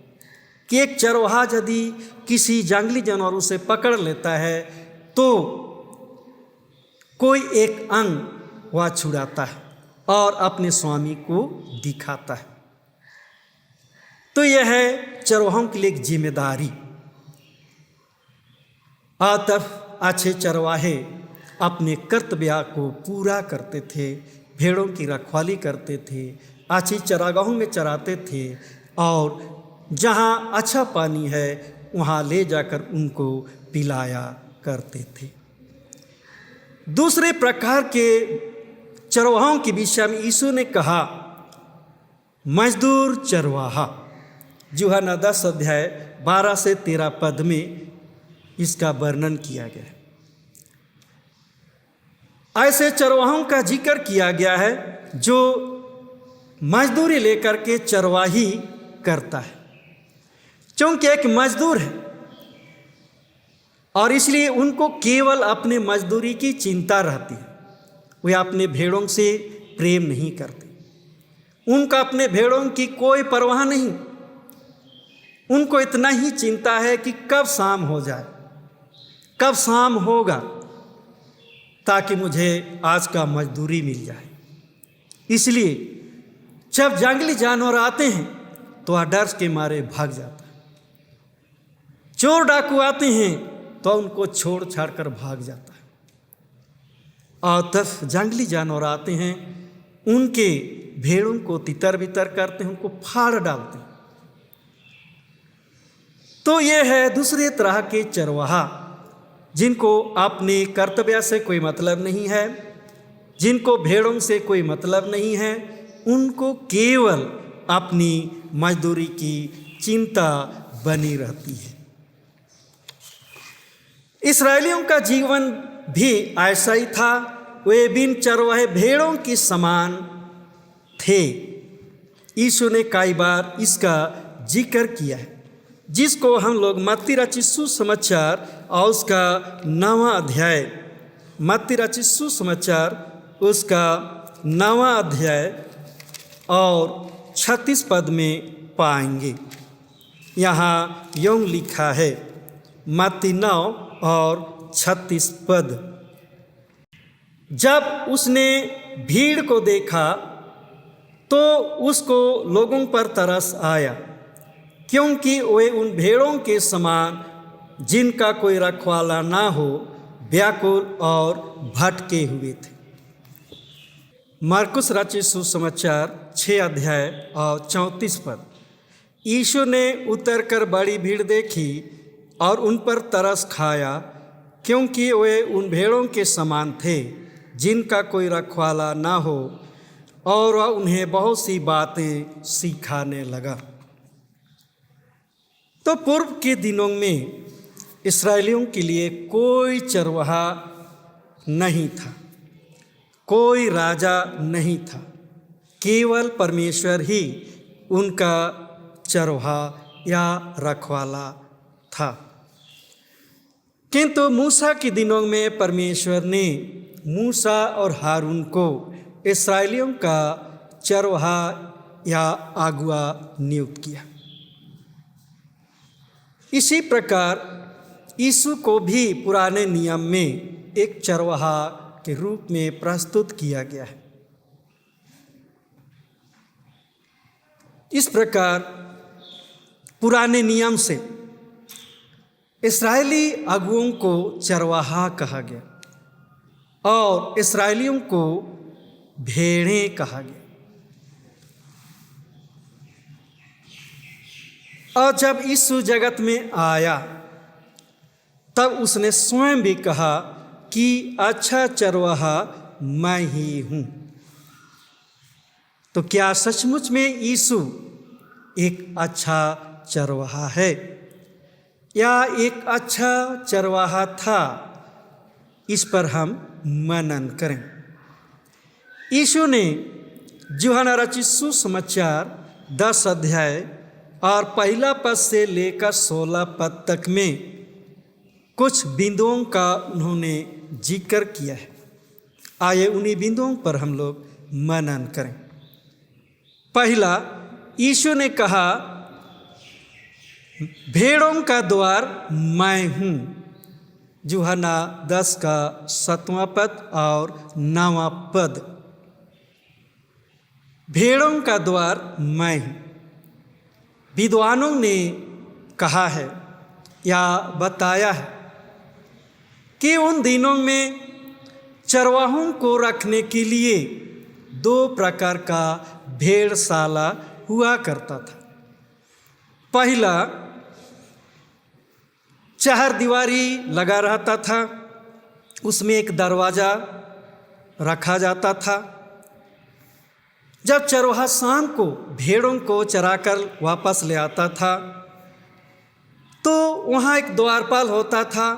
कि एक चरवाहा यदि किसी जंगली जानवरों से पकड़ लेता है तो कोई एक अंग वह छुड़ाता है और अपने स्वामी को दिखाता है। तो यह है चरवाहों के लिए एक जिम्मेदारी। तब अच्छे चरवाहे अपने कर्तव्य को पूरा करते थे, भेड़ों की रखवाली करते थे, अच्छी चरागाहों में चराते थे और जहाँ अच्छा पानी है वहाँ ले जाकर उनको पिलाया करते थे। दूसरे प्रकार के चरवाहों के विषय में यीशु ने कहा मजदूर चरवाहा। यूहन्ना 10 अध्याय 12 से 13 पद में इसका वर्णन किया गया है। ऐसे चरवाहों का जिक्र किया गया है जो मजदूरी लेकर के चरवाही करता है, क्योंकि एक मजदूर है और इसलिए उनको केवल अपने मजदूरी की चिंता रहती है। वे अपने भेड़ों से प्रेम नहीं करते, उनका अपने भेड़ों की कोई परवाह नहीं। उनको इतना ही चिंता है कि कब शाम हो जाए, कब शाम होगा ताकि मुझे आज का मजदूरी मिल जाए। इसलिए जब जंगली जानवर आते हैं तो वह डर के मारे भाग जाता है। चोर डाकू आते हैं तो उनको छोड़ छाड़ कर भाग जाता है। और तब जंगली जानवर आते हैं, उनके भेड़ों को तितर बितर करते हैं, उनको फाड़ डालते हैं। तो ये है दूसरे तरह के चरवाहा जिनको अपने कर्तव्य से कोई मतलब नहीं है, जिनको भेड़ों से कोई मतलब नहीं है, उनको केवल अपनी मजदूरी की चिंता बनी रहती है। इस्राएलियों का जीवन भी ऐसा ही था। वे बिन चरवाहे भेड़ों के समान थे। यीशु ने कई बार इसका जिक्र किया है, जिसको हम लोग मत्ती रचित सुसमाचार और उसका 9वां अध्याय, मत्ती रचित सुसमाचार उसका 9वां अध्याय और 36 पद में पाएंगे। यहाँ यूं लिखा है, मत्ती 9 और 36 पद। जब उसने भीड़ को देखा तो उसको लोगों पर तरस आया, क्योंकि वे उन भेड़ों के समान जिनका कोई रखवाला ना हो व्याकुल और भटके हुए थे। मरकुस रचित सुसमाचार 6 अध्याय और 34 पद। यीशु ने उतरकर बड़ी भीड़ देखी और उन पर तरस खाया, क्योंकि वे उन भेड़ों के समान थे जिनका कोई रखवाला ना हो, और वह उन्हें बहुत सी बातें सिखाने लगा। तो पूर्व के दिनों में इस्राएलियों के लिए कोई चरवाहा नहीं था, कोई राजा नहीं था, केवल परमेश्वर ही उनका चरवाहा या रखवाला था। किंतु मूसा के दिनों में परमेश्वर ने मूसा और हारून को इस्राएलियों का चरवाहा या अगुआ नियुक्त किया। इसी प्रकार यीशु को भी पुराने नियम में एक चरवाहा के रूप में प्रस्तुत किया गया है। इस प्रकार पुराने नियम से इस्राएली अगुओं को चरवाहा कहा गया और इस्राएलियों को भेड़ें कहा गया। और जब यीशु जगत में आया तब उसने स्वयं भी कहा कि अच्छा चरवाहा मैं ही हूँ। तो क्या सचमुच में यीशु एक अच्छा चरवाहा है या एक अच्छा चरवाहा था? इस पर हम मनन करें। यीशु ने यूहन्ना रचित सुसमाचार 10 अध्याय और पहला पद से लेकर 16 पद तक में कुछ बिंदुओं का उन्होंने जिक्र किया है। आइए उन्हीं बिंदुओं पर हम लोग मनन करें। पहला, यीशु ने कहा, भेड़ों का द्वार मैं हूँ। यूहन्ना 10 का 7वां पद और 9वां पद। भेड़ों का द्वार मैं हूँ। विद्वानों ने कहा है या बताया है कि उन दिनों में चरवाहों को रखने के लिए 2 प्रकार का भेड़शाला हुआ करता था। पहला, चहारदीवारी लगा रहता था, उसमें एक दरवाज़ा रखा जाता था। जब चरवाहा शाम को भेड़ों को चराकर वापस ले आता था तो वहाँ एक द्वारपाल होता था,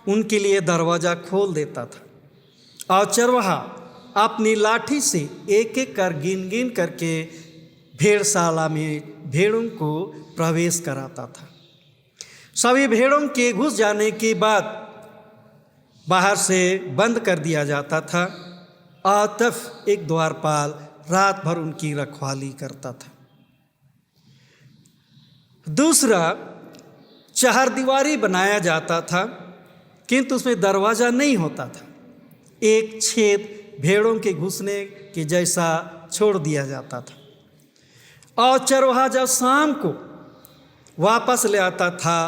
उनके लिए दरवाज़ा खोल देता था और चरवाहा अपनी लाठी से एक एक कर गिन गिन करके भेड़शाला में भेड़ों को प्रवेश कराता था। सभी भेड़ों के घुस जाने के बाद बाहर से बंद कर दिया जाता था और तब एक द्वारपाल रात भर उनकी रखवाली करता था। दूसरा, चहारदीवारी बनाया जाता था किंतु उसमें दरवाज़ा नहीं होता था, एक छेद भेड़ों के घुसने के जैसा छोड़ दिया जाता था और चरवाहा जब शाम को वापस ले आता था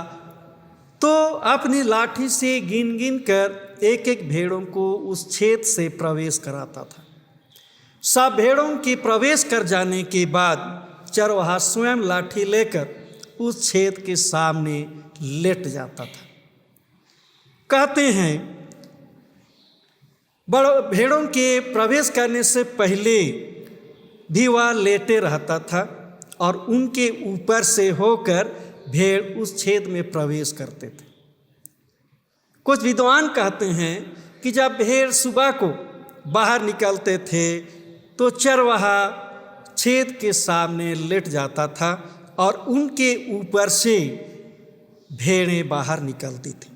तो अपनी लाठी से गिन गिन कर एक एक भेड़ों को उस छेद से प्रवेश कराता था। सब भेड़ों के प्रवेश कर जाने के बाद चरवाहा स्वयं लाठी लेकर उस छेद के सामने लेट जाता था। कहते हैं भेड़ों के प्रवेश करने से पहले भी वह लेटे रहता था और उनके ऊपर से होकर भेड़ उस छेद में प्रवेश करते थे। कुछ विद्वान कहते हैं कि जब भेड़ सुबह को बाहर निकलते थे तो चरवाहा छेद के सामने लेट जाता था और उनके ऊपर से भेड़ें बाहर निकलती थीं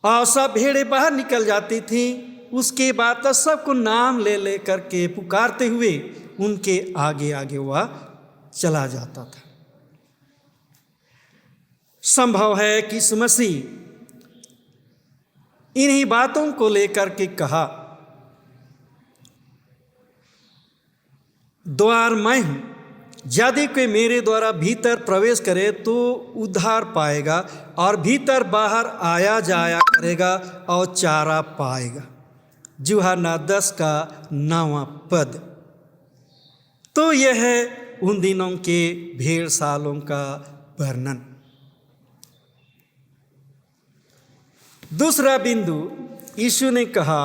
और सब भेड़ें बाहर निकल जाती थीं। उसके बाद तो सबको नाम ले ले करके पुकारते हुए उनके आगे आगे वह चला जाता था। संभव है कि यीशु मसीह इन्हीं बातों को लेकर के कहा, द्वार मैं हूँ, यदि कोई मेरे द्वारा भीतर प्रवेश करे तो उद्धार पाएगा और भीतर बाहर आया जाया करेगा और चारा पाएगा। यूहन्ना 10 का 9वां पद। तो यह है उन दिनों के भेड़शालों का वर्णन। दूसरा बिंदु, यीशु ने कहा,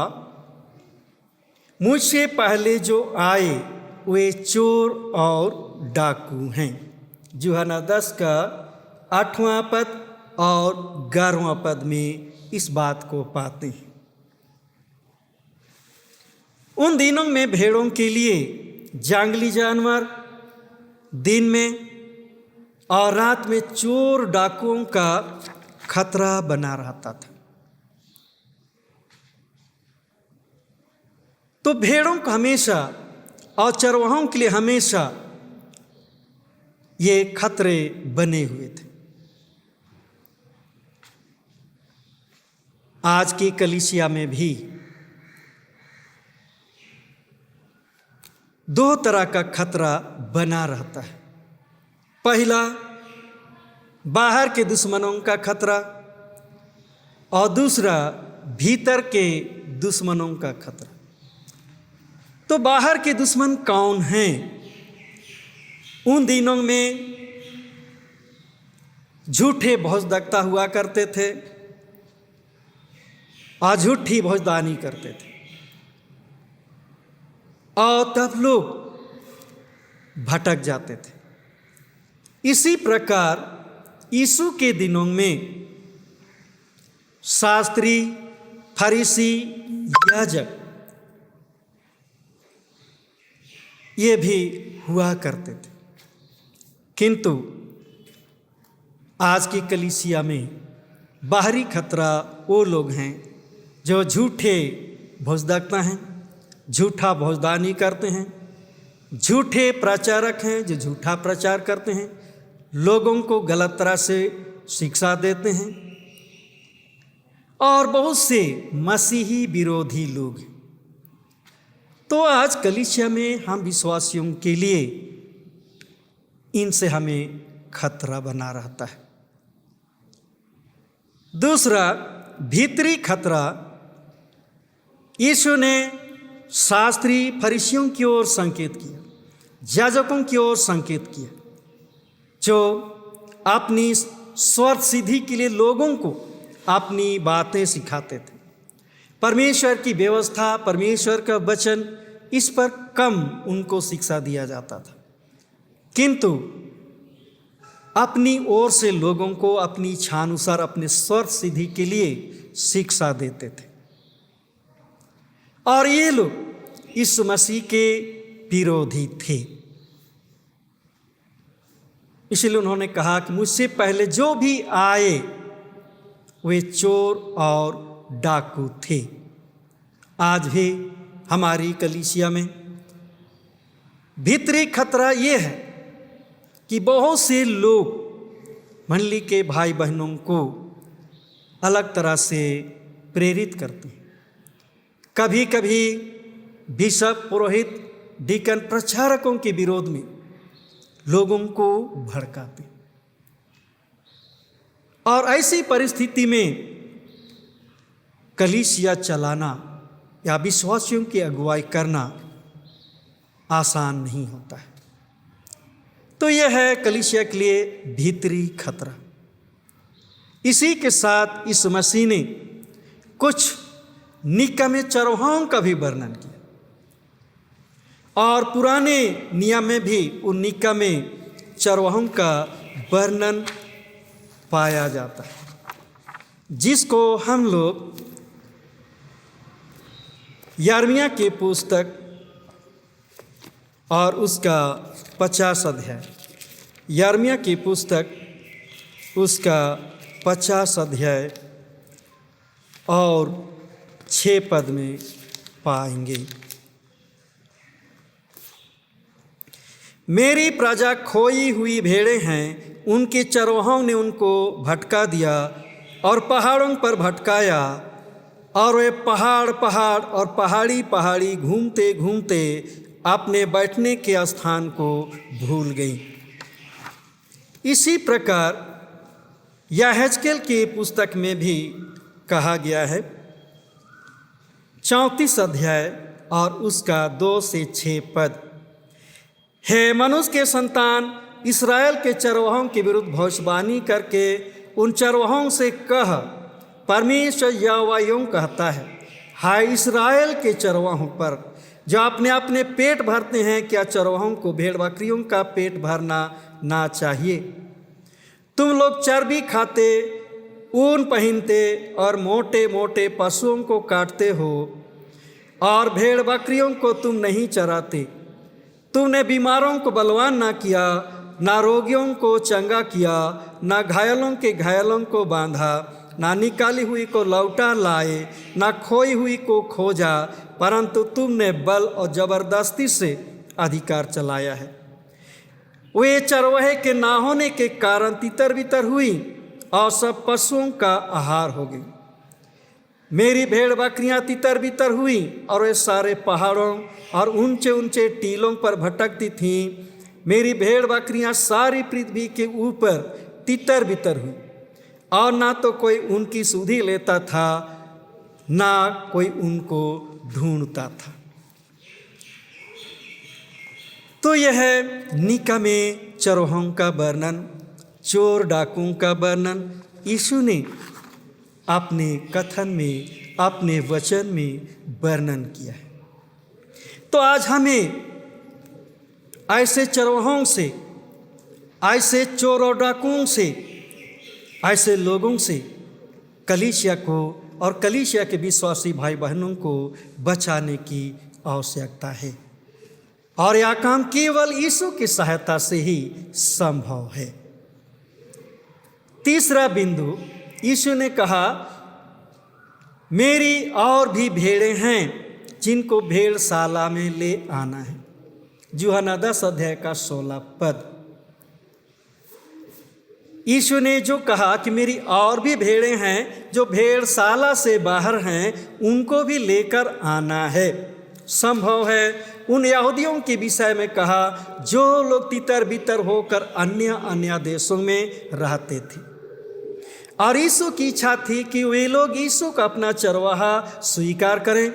मुझसे पहले जो आए वे चोर और डाकू हैं। यूहन्ना 10 का 8वां पद और 11वां पद में इस बात को पाते हैं। उन दिनों में भेड़ों के लिए जंगली जानवर दिन में और रात में चोर डाकुओं का खतरा बना रहता था। तो भेड़ों को हमेशा और चरवाहों के लिए हमेशा ये खतरे बने हुए थे। आज की कलीसिया में भी 2 तरह का खतरा बना रहता है। पहला, बाहर के दुश्मनों का खतरा और दूसरा, भीतर के दुश्मनों का खतरा। तो बाहर के दुश्मन कौन हैं? उन दिनों में झूठे भोजदक्ता हुआ करते थे और झूठी भोजदानी करते थे और तब लोग भटक जाते थे। इसी प्रकार यीशु के दिनों में शास्त्री, फरीसी, याजक ये भी हुआ करते थे। किंतु आज की कलीसिया में बाहरी खतरा वो लोग हैं जो झूठे भोजदाता हैं, झूठा भोजदानी करते हैं, झूठे प्रचारक हैं जो झूठा प्रचार करते हैं, लोगों को गलत तरह से शिक्षा देते हैं, और बहुत से मसीही विरोधी लोग हैं। तो आज कलीसिया में हम विश्वासियों के लिए इनसे हमें खतरा बना रहता है। दूसरा भीतरी खतरा, यीशु ने शास्त्री फरीसियों की ओर संकेत किया, याजकों की ओर संकेत किया, जो अपनी स्वार्थ सिद्धि के लिए लोगों को अपनी बातें सिखाते थे। परमेश्वर की व्यवस्था, परमेश्वर का वचन, इस पर कम उनको शिक्षा दिया जाता था, किंतु अपनी ओर से लोगों को अपनी इच्छा अनुसार अपने स्वार्थ सिद्धि के लिए शिक्षा देते थे। और ये लोग इस मसीह के विरोधी थे। इसलिए उन्होंने कहा कि मुझसे पहले जो भी आए वे चोर और डाकू थे। आज भी हमारी कलीसिया में भीतरी खतरा ये है कि बहुत से लोग मंडली के भाई बहनों को अलग तरह से प्रेरित करते हैं। कभी कभी बिशप, पुरोहित, डीकन, प्रचारकों के विरोध में लोगों को भड़काते हैं। और ऐसी परिस्थिति में कलीसिया चलाना या विश्वासियों की अगुवाई करना आसान नहीं होता है। तो यह है कलीसिया के लिए भीतरी खतरा। इसी के साथ इस मसीह ने कुछ निकम्मे चरवाहों का भी वर्णन किया, और पुराने नियम में भी उन निकम्मे चरवाहों का वर्णन पाया जाता है, जिसको हम लोग यिर्मयाह की पुस्तक और उसका 50 अध्याय, यिर्मयाह की पुस्तक उसका 50 अध्याय और 6 पद में पाएंगे। मेरी प्रजा खोई हुई भेड़ें हैं, उनके चरवाहों ने उनको भटका दिया और पहाड़ों पर भटकाया, और वे पहाड़ पहाड़ और पहाड़ी पहाड़ी घूमते घूमते अपने बैठने के स्थान को भूल गई। इसी प्रकार यहेजकेल की पुस्तक में भी कहा गया है, 34 अध्याय और उसका 2 से 6 पद, हे मनुष्य के संतान, इस्राएल के चरवाहों के विरुद्ध भविष्यवाणी करके उन चरवाहों से कह, परमेश्वर यहोवा यूं कहता है, हाय इस्राएल के चरवाहों पर जो अपने अपने पेट भरते हैं, क्या चरवाहों को भेड़ बकरियों का पेट भरना ना चाहिए? तुम लोग चर्बी खाते, ऊन पहनते और मोटे मोटे पशुओं को काटते हो, और भेड़ बकरियों को तुम नहीं चराते। तुमने बीमारों को बलवान ना किया, ना रोगियों को चंगा किया, ना घायलों के घायलों को बांधा, ना निकाली हुई को लौटा लाए, ना खोई हुई को खोजा, परंतु तुमने बल और जबरदस्ती से अधिकार चलाया है। वे चरवाहे के ना होने के कारण तितर बितर हुई और सब पशुओं का आहार हो गई। मेरी भेड़ बकरियां तितर बितर हुई और वे सारे पहाड़ों और ऊंचे ऊंचे टीलों पर भटकती थीं। मेरी भेड़ बकरियां सारी पृथ्वी के ऊपर तितर बितर हुई, और ना तो कोई उनकी सुधि लेता था, ना कोई उनको ढूंढता था। तो यह निकम्मे चरवाहों का वर्णन, चोर डाकुओं का वर्णन यीशु ने अपने कथन में, अपने वचन में वर्णन किया है। तो आज हमें ऐसे चरवाहों से, ऐसे चोर और डाकुओं से, ऐसे लोगों से कलीसिया को और कलीसिया के विश्वासी भाई बहनों को बचाने की आवश्यकता है। और यह काम केवल यीशु की सहायता से ही संभव है। तीसरा बिंदु, यीशु ने कहा, मेरी और भी भेड़ें हैं जिनको भेड़शाला में ले आना है। यूहन्ना 10 अध्याय का 16 पद। यीशु ने जो कहा कि मेरी और भी भेड़ें हैं जो भेड़शाला से बाहर हैं, उनको भी लेकर आना है। संभव है उन यहूदियों के विषय में कहा जो लोग तितर बितर होकर अन्य अन्य देशों में रहते थे, और यीशु की इच्छा थी कि वे लोग यीशु का अपना चरवाहा स्वीकार करें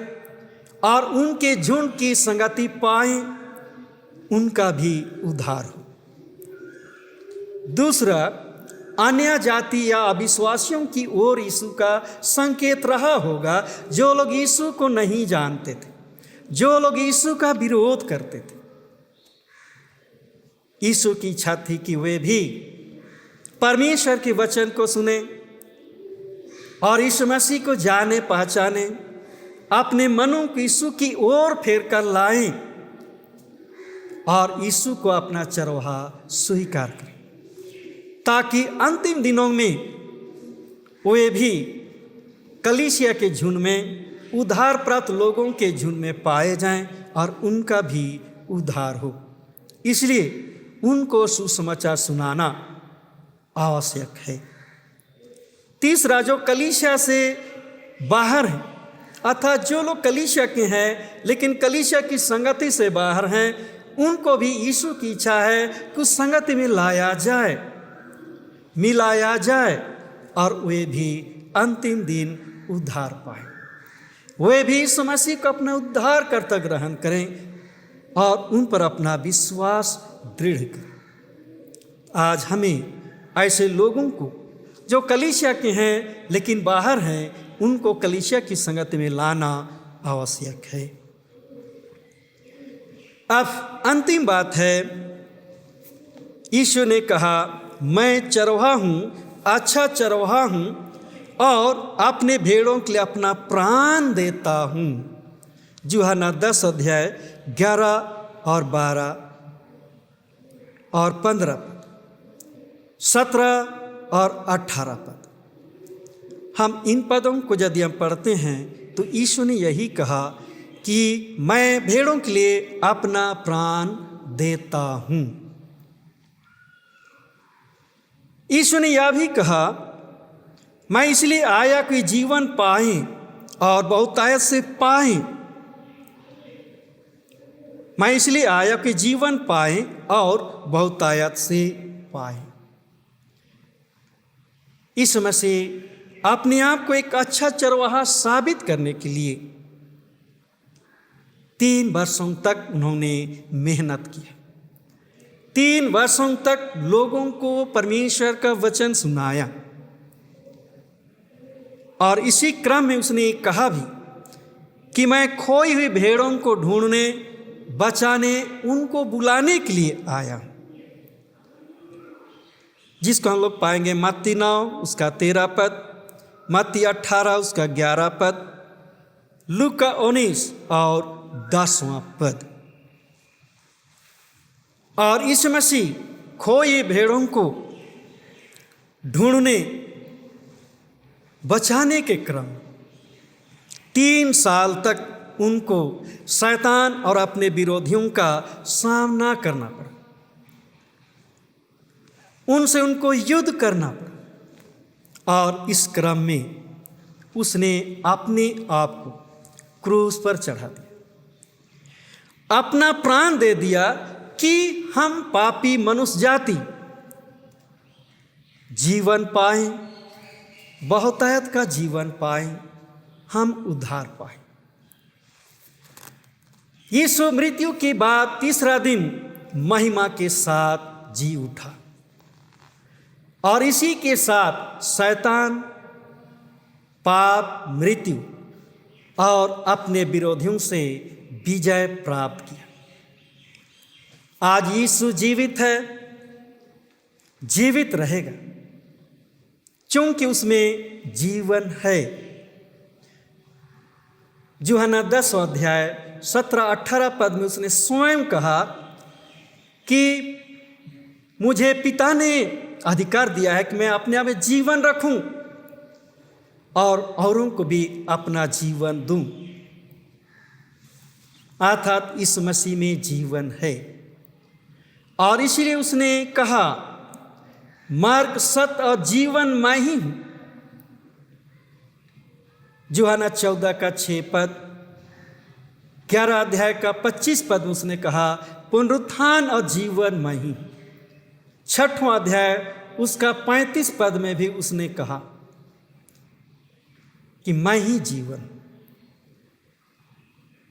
और उनके झुंड की संगति पाएं, उनका भी उद्धार हो। दूसरा, अन्य जाति या अविश्वासियों की ओर यीशु का संकेत रहा होगा, जो लोग यीशु को नहीं जानते थे, जो लोग यीशु का विरोध करते थे। यीशु की इच्छा थी कि वे भी परमेश्वर के वचन को सुने और यीशु मसीह को जाने पहचाने, अपने मनों को यीशु की ओर फेर कर लाएं और यीशु को अपना चरवाहा स्वीकार करें, ताकि अंतिम दिनों में वे भी कलीसिया के झुंड में, उद्धार प्राप्त लोगों के झुंड में पाए जाएं और उनका भी उद्धार हो। इसलिए उनको सुसमाचार सुनाना आवश्यक है। तीसरा, जो कलीसिया से बाहर है, अर्थात जो लोग कलीसिया के हैं लेकिन कलीसिया की संगति से बाहर हैं, उनको भी यीशु की इच्छा है कि उस संगति में लाया जाए, मिलाया जाए और वे भी अंतिम दिन उद्धार पाए, वे भी यीशु मसीह को अपना उद्धारकर्ता ग्रहण करें और उन पर अपना विश्वास दृढ़ करें। आज हमें ऐसे लोगों को जो कलीसिया के हैं लेकिन बाहर हैं, उनको कलीसिया की संगति में लाना आवश्यक है। अब अंतिम बात है, यीशु ने कहा, मैं चरवाहा हूँ, अच्छा चरवाहा हूँ और अपने भेड़ों के लिए अपना प्राण देता हूँ। यूहन्ना 10 अध्याय 11 और 12 और 15 पद, 17 और 18 पद। हम इन पदों को यदि हम पढ़ते हैं तो यीशु ने यही कहा कि मैं भेड़ों के लिए अपना प्राण देता हूँ। यीशु ने यह भी कहा, मैं इसलिए आया कि जीवन पाएं और बहुतायत से पाएं। मैं इसलिए आया कि जीवन पाएं और बहुतायत से पाएं। इस मसीह अपने आप को एक अच्छा चरवाहा साबित करने के लिए 3 वर्षों तक उन्होंने मेहनत की। 3 वर्षों तक लोगों को परमेश्वर का वचन सुनाया और इसी क्रम में उसने कहा भी कि मैं खोई हुई भेड़ों को ढूंढने, बचाने, उनको बुलाने के लिए आया, जिसको हम लोग पाएंगे मत्ती 9 उसका 13 पद, मत्ती 18 उसका 11 पद, लूका 19 और 10वां पद। और इस मसीह खोई भेड़ों को ढूंढने, बचाने के क्रम 3 साल तक उनको शैतान और अपने विरोधियों का सामना करना पड़ा, उनसे उनको युद्ध करना पड़ा और इस क्रम में उसने अपने आप को क्रूस पर चढ़ा दिया, अपना प्राण दे दिया कि हम पापी मनुष्य जाति जीवन पाएं, बहुतायत का जीवन पाएं, हम उद्धार पाएं। यीशु मृत्यु के बाद 3रा दिन महिमा के साथ जी उठा और इसी के साथ शैतान, पाप, मृत्यु और अपने विरोधियों से विजय प्राप्त किया। आज यीशु जीवित है, जीवित रहेगा, क्योंकि उसमें जीवन है। यूहन्ना 10 अध्याय 17-18 पद में उसने स्वयं कहा कि मुझे पिता ने अधिकार दिया है कि मैं अपने आप में जीवन रखूं और औरों को भी अपना जीवन दूं। अर्थात इस मसीह में जीवन है, और इसलिए उसने कहा मार्ग, सत्य और जीवन मैं ही हूं। यूहन्ना 14 का 6 पद, 11 अध्याय का 25 पद में उसने कहा पुनरुत्थान और जीवन मैं ही हूं। 6वां अध्याय उसका 35 पद में भी उसने कहा कि मैं ही जीवन,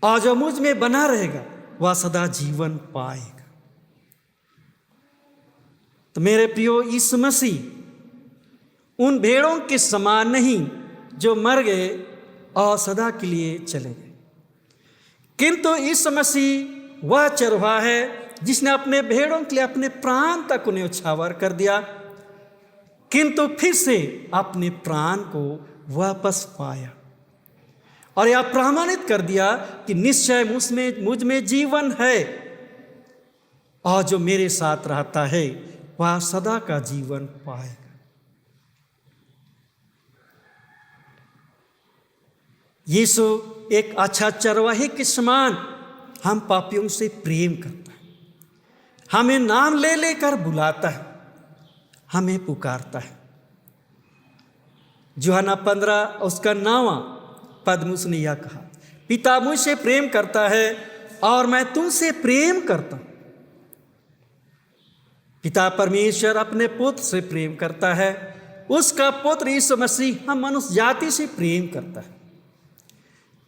और जो मुझ में बना रहेगा वह सदा जीवन पाएगा। तो मेरे प्रियो, यीशु मसीह उन भेड़ों के समान नहीं जो मर गए और सदा के लिए चले गए, किंतु यीशु मसीह वह चरवाहा है जिसने अपने भेड़ों के लिए अपने प्राण तक उन्हें न्यौछावर कर दिया, किंतु फिर से अपने प्राण को वापस पाया और यह प्रमाणित कर दिया कि निश्चय मुझ में जीवन है, और जो मेरे साथ रहता है वह सदा का जीवन पाएगा। यीशु एक अच्छा चरवाहे के समान हम पापियों से प्रेम करता है, हमें नाम ले लेकर बुलाता है, हमें पुकारता है। यूहन्ना 15 उसका 9वां पद में उसने यह कहा, पिता मुझसे प्रेम करता है और मैं तुमसे प्रेम करता हूं। पिता परमेश्वर अपने पुत्र से प्रेम करता है, उसका पुत्र यीशु मसीह हम मनुष्य जाति से प्रेम करता है,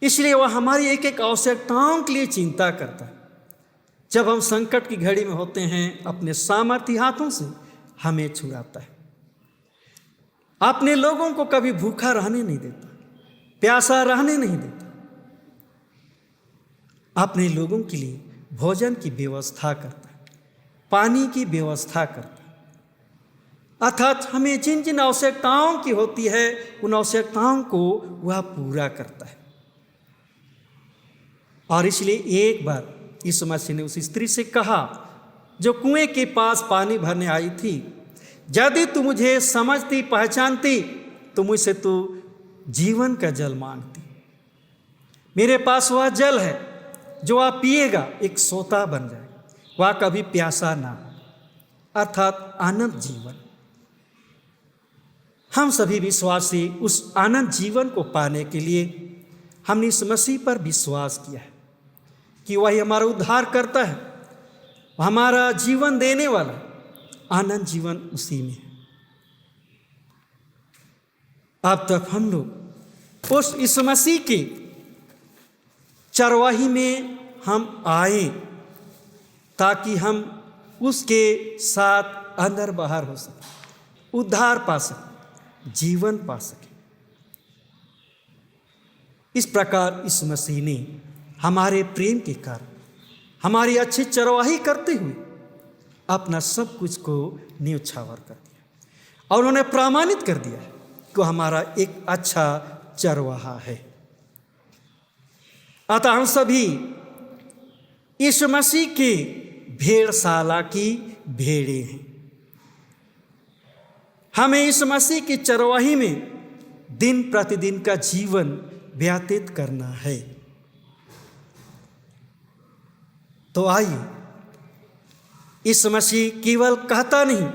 इसलिए वह हमारी एक एक आवश्यकताओं के लिए चिंता करता है। जब हम संकट की घड़ी में होते हैं, अपने सामर्थ्य हाथों से हमें छुड़ाता है। अपने लोगों को कभी भूखा रहने नहीं देता, प्यासा रहने नहीं देता, अपने लोगों के लिए भोजन की व्यवस्था करता है, पानी की व्यवस्था करता है। अर्थात हमें जिन जिन आवश्यकताओं की होती है उन आवश्यकताओं को वह पूरा करता है। और इसलिए एक बार यीशु मसीह ने उस स्त्री से कहा जो कुएं के पास पानी भरने आई थी, यदि तू मुझे समझती पहचानती तो मुझसे तू जीवन का जल मांगती। मेरे पास वह जल है जो आप पिएगा एक सोता बन जाएगा, वह कभी प्यासा ना, अर्थात आनंद जीवन। हम सभी विश्वासी उस आनंद जीवन को पाने के लिए हमने इस मसीह पर विश्वास किया है कि वही हमारा उद्धार करता है, हमारा जीवन देने वाला। आनंद जीवन उसी में है। अब तक हम लोग उस इस मसीह के चरवाही में हम आए ताकि हम उसके साथ अंदर बाहर हो सके, उद्धार पा सके, जीवन पा सके। इस प्रकार इस मसीह ने हमारे प्रेम के कारण हमारी अच्छी चरवाही करते हुए अपना सब कुछ को न्यौछावर कर दिया और उन्होंने प्रमाणित कर दिया कि हमारा एक अच्छा चरवाहा है। अतः हम सभी इस मसीह के भेड़शाला की भेड़े हैं। हमें इस मसीह की चरवाही में दिन प्रतिदिन का जीवन व्यतीत करना है। तो आइए, इस मसीह केवल कहता नहीं,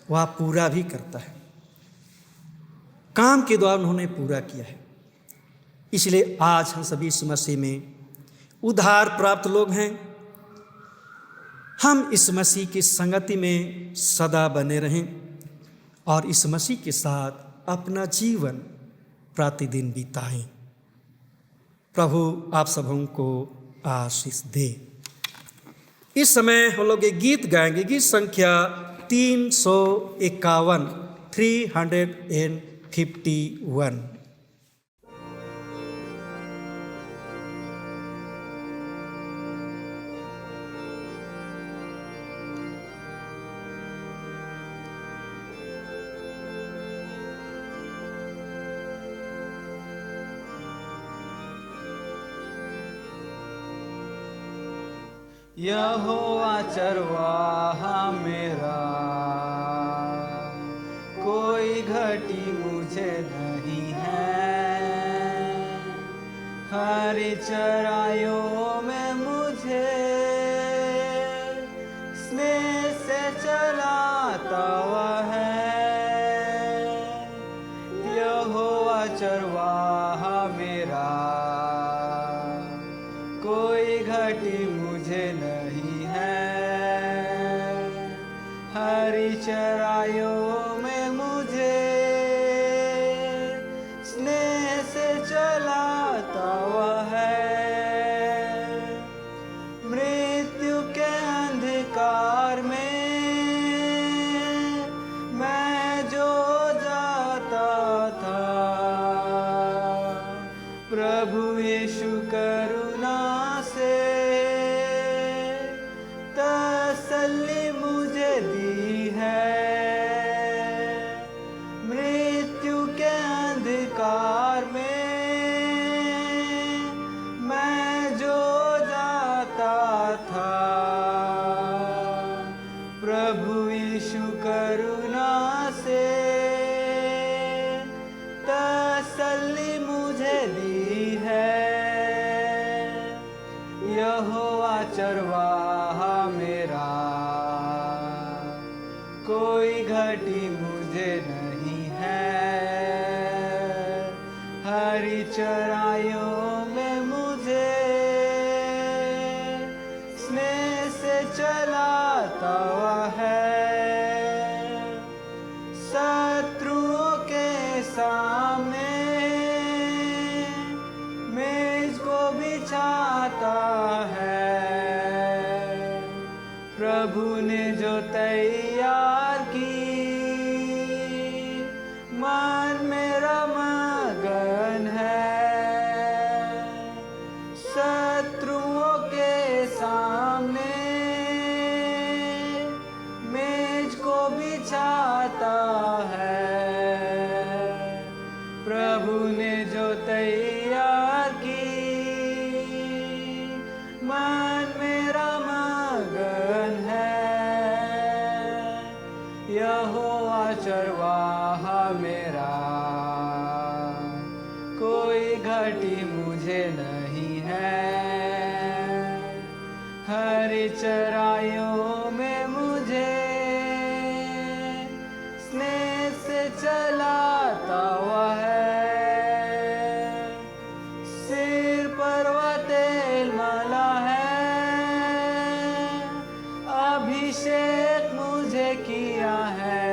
वह पूरा भी करता है। काम के द्वारा उन्होंने पूरा किया है। इसलिए आज हम सभी इस मसीह में उद्धार प्राप्त लोग हैं। हम इस मसीह की संगति में सदा बने रहें और इस मसीह के साथ अपना जीवन प्रतिदिन बिताएं। प्रभु आप सबों को आशीष दे। इस समय हम लोग एक गीत गाएंगे, गीत संख्या 351, 351।
यहोवा चरवाहा मेरा, कोई घटी मुझे नहीं है। हरी चराइयों में मुझे स्नेह से चलाता वह है। यहोवा चरवाहा मेरा, कोई घटी मुझे नहीं है। हरी चराइयों में मुझे स्नेह से चलाता वह है। मृत्यु के अंधकार में मैं जो जाता था, प्रभु यीशु करुणा से तसल्ली मुझे दी है। मृत्यु के अंधकार में मैं जो जाता था, प्रभु यीशु करुणा से तसल्ली मुझे दी है। यहोवा चरवाहा मेरा, कोई घटी मुझे नहीं है। हरी चराइयों में मुझे स्नेह से चलाता वह है। शत्रुओं के सामने मेज को बिछाता है। प्रभु ने जो तैयार की, मन मेरा मगन है। शत्रुओं के सामने मेज को बिछाता है। प्रभु ने जो तैयार की, मन मेरा मगन है। यहोवा चरवाहा मेरा, कोई घटी मुझे नहीं है। हरी चराइयों में मुझे स्नेह से चलाता वह है। सिर पर वह तेल मला है, अभिषेक मुझे किया है।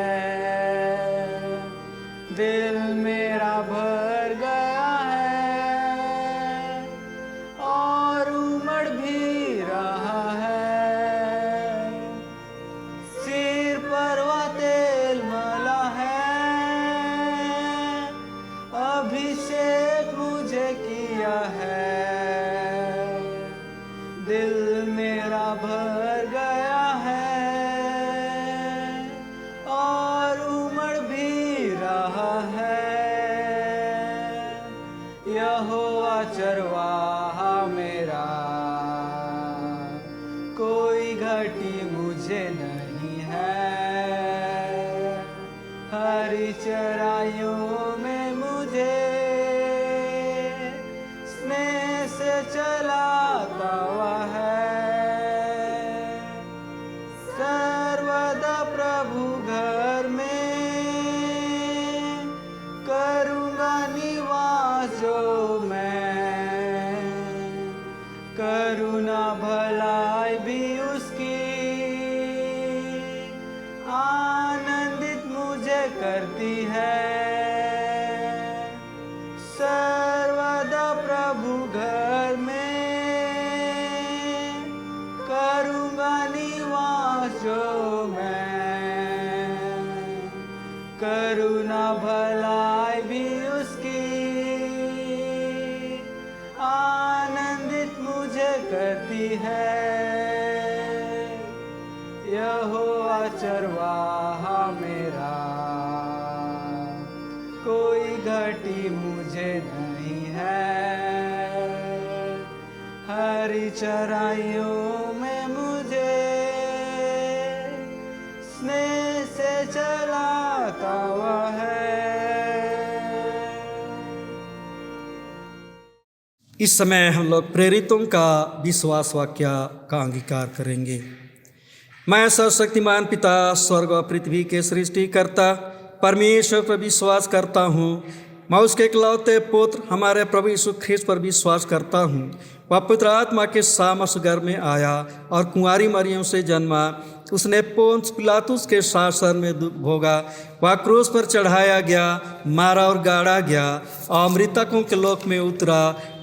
दिल मेरा भर गया है और उमड़ भी रहा है। सिर पर वह तेल मला है, अभिषेक मुझे किया है। दिल मेरा भर गया है और उमड़ भी रहा है। यहोवा चरवाहा मेरा, कोई घटी मुझे नहीं है। हरी चराइयों में मुझे स्नेह से चलाता वह है। सर्वदा प्रभु घर में करूँगा निवास जो मैं। करुणा भलाई भी उसकी आनंदित मुझे करती है। सर्वदा प्रभु घर में करूँगा निवास जो मैं। करुणा भलाई भी उसकी आनंदित मुझे करती है। यहोवा चरवाहा मेरा, कोई घटी मुझे नहीं है। हरी चराइयों में
इस समय हम लोग प्रेरितों का विश्वास वाक्य का अंगीकार करेंगे। मैं सर्वशक्तिमान पिता स्वर्ग और पृथ्वी के सृष्टिकर्ता परमेश्वर पर विश्वास करता हूँ। मैं उसके इकलौते पुत्र हमारे प्रभु यीशु ख्रीस्त पर विश्वास करता हूँ। वह पुत्र आत्मा के सामर्थ गर्भ में आया और कुंवारी मरियम से जन्मा। उसने पोंस पिलातुस के शासन में दुख भोगा। वह क्रूस पर चढ़ाया गया, मारा और गाड़ा गया और मृतकों के लोक में उतरा।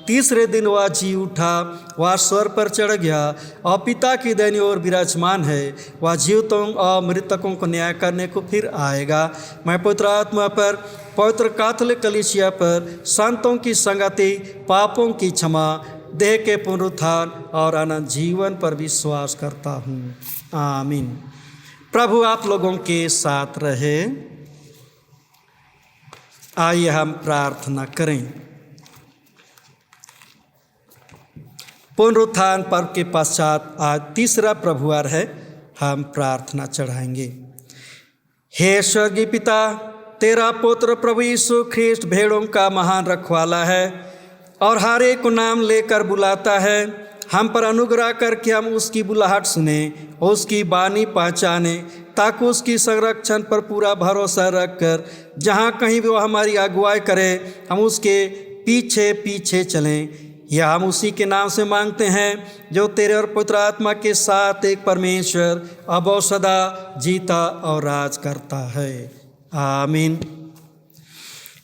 तीसरे दिन वह जी उठा, वह स्वर पर चढ़ गया और पिता की दाहिनी ओर विराजमान है। वह जीवितों और मृतकों को न्याय करने को फिर आएगा। मैं पवित्र आत्मा पर, पवित्र कैथोलिक कलीसिया पर, संतों की संगति, पापों की क्षमा, देह के पुनरुत्थान और अनंत जीवन पर विश्वास करता हूँ। आमीन। प्रभु आप लोगों के साथ रहे। आइए हम प्रार्थना करें। पुनरुत्थान पर्व के पश्चात आज तीसरा प्रभुवार है। हम प्रार्थना चढ़ाएंगे। हे स्वर्गीय पिता, तेरा पुत्र प्रभु यीशु ख्रीस्त भेड़ों का महान रखवाला है और हर एक को नाम लेकर बुलाता है। हम पर अनुग्रह करके हम उसकी बुलाहट सुने, उसकी बानी पहचाने, ताकि उसकी संरक्षण पर पूरा भरोसा रखकर जहाँ कहीं भी वो हमारी अगुवाई करे, हम उसके पीछे पीछे चलें। यह हम उसी के नाम से मांगते हैं जो तेरे और पुत्र आत्मा के साथ एक परमेश्वर अब और सदा जीता और राज करता है। आमीन।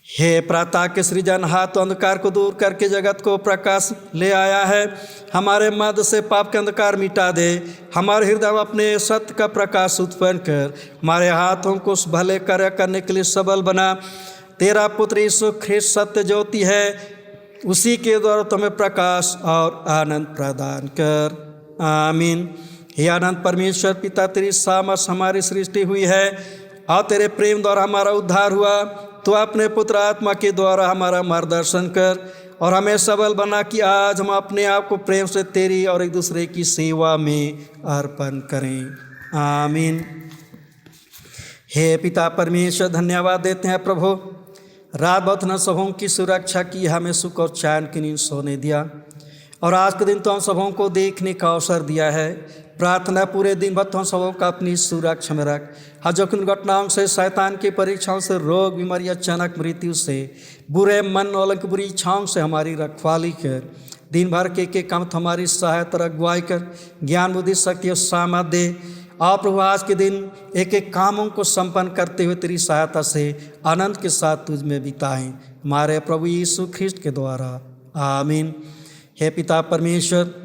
हे प्रातः के सृजनहार, तो अंधकार को दूर करके जगत को प्रकाश ले आया है। हमारे मध्य से पाप के अंधकार मिटा दे। हमारे हृदय में अपने सत्य का प्रकाश उत्पन्न कर हमारे हाथों को उस भले कार्य करने के लिए सबल बना। तेरा पुत्र यीशु ख्रीस्त सत्य ज्योति है, उसी के द्वारा तुम्हें प्रकाश और आनंद प्रदान कर। आमीन। हे अनंत परमेश्वर पिता, तेरी सामर्थ हमारी सृष्टि हुई है और तेरे प्रेम द्वारा हमारा उद्धार हुआ। तो अपने पुत्र आत्मा के द्वारा हमारा मार्गदर्शन कर और हमें सबल बना कि आज हम अपने आप को प्रेम से तेरी और एक दूसरे की सेवा में अर्पण करें। आमीन। हे पिता परमेश्वर, धन्यवाद देते हैं प्रभु, रात भर न सबों की सुरक्षा की, हमें सुख और चैन की नींद सोने दिया और आज के दिन तो हम सबों को देखने का अवसर दिया है। प्रार्थना पूरे दिन भर हम सबों का अपनी सुरक्षा में रख। हर जोखिम घटनाओं से, शैतान की परीक्षाओं से, रोग बीमारी, अचानक मृत्यु से, बुरे मन वालों की बुरी इच्छाओं से हमारी रखवाली कर। दिन भर के काम हमारी सहायता अगुवाई कर, ज्ञान बुद्धि शक्ति और सामर्थ दे। आप प्रभु आज के दिन एक एक कामों को संपन्न करते हुए तेरी सहायता से आनंद के साथ तुझ में बिताएं, हमारे प्रभु यीशु ख्रीस्त के द्वारा। आमीन। हे पिता परमेश्वर,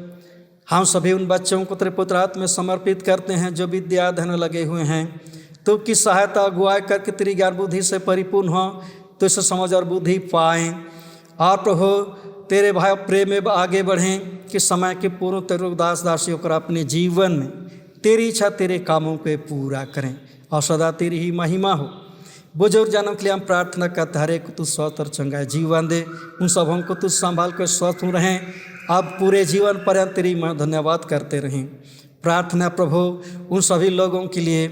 हम सभी उन बच्चों को तेरे पुत्र हाथ में समर्पित करते हैं जो विद्या अध्ययन में लगे हुए हैं। तू की सहायता अगुवाई करके तेरी ज्ञान बुद्धि से परिपूर्ण हो, तो इसे समझ और बुद्धि पाएँ और प्रभु तेरे भाई प्रेम में आगे बढ़ें कि समय के पूर्ण तेरे दास दासी होकर अपने जीवन में तेरी इच्छा, तेरे कामों को पूरा करें और सदा तेरी ही महिमा हो। बुजुर्ग जनों के लिए हम प्रार्थना करते, हर एक को तू स्वस्थ और चंगा जीवन दे। उन सबों को तू संभाल कर स्वस्थ रहें, अब पूरे जीवन पर्यंत तेरी धन्यवाद करते रहें। प्रार्थना प्रभु उन सभी लोगों के लिए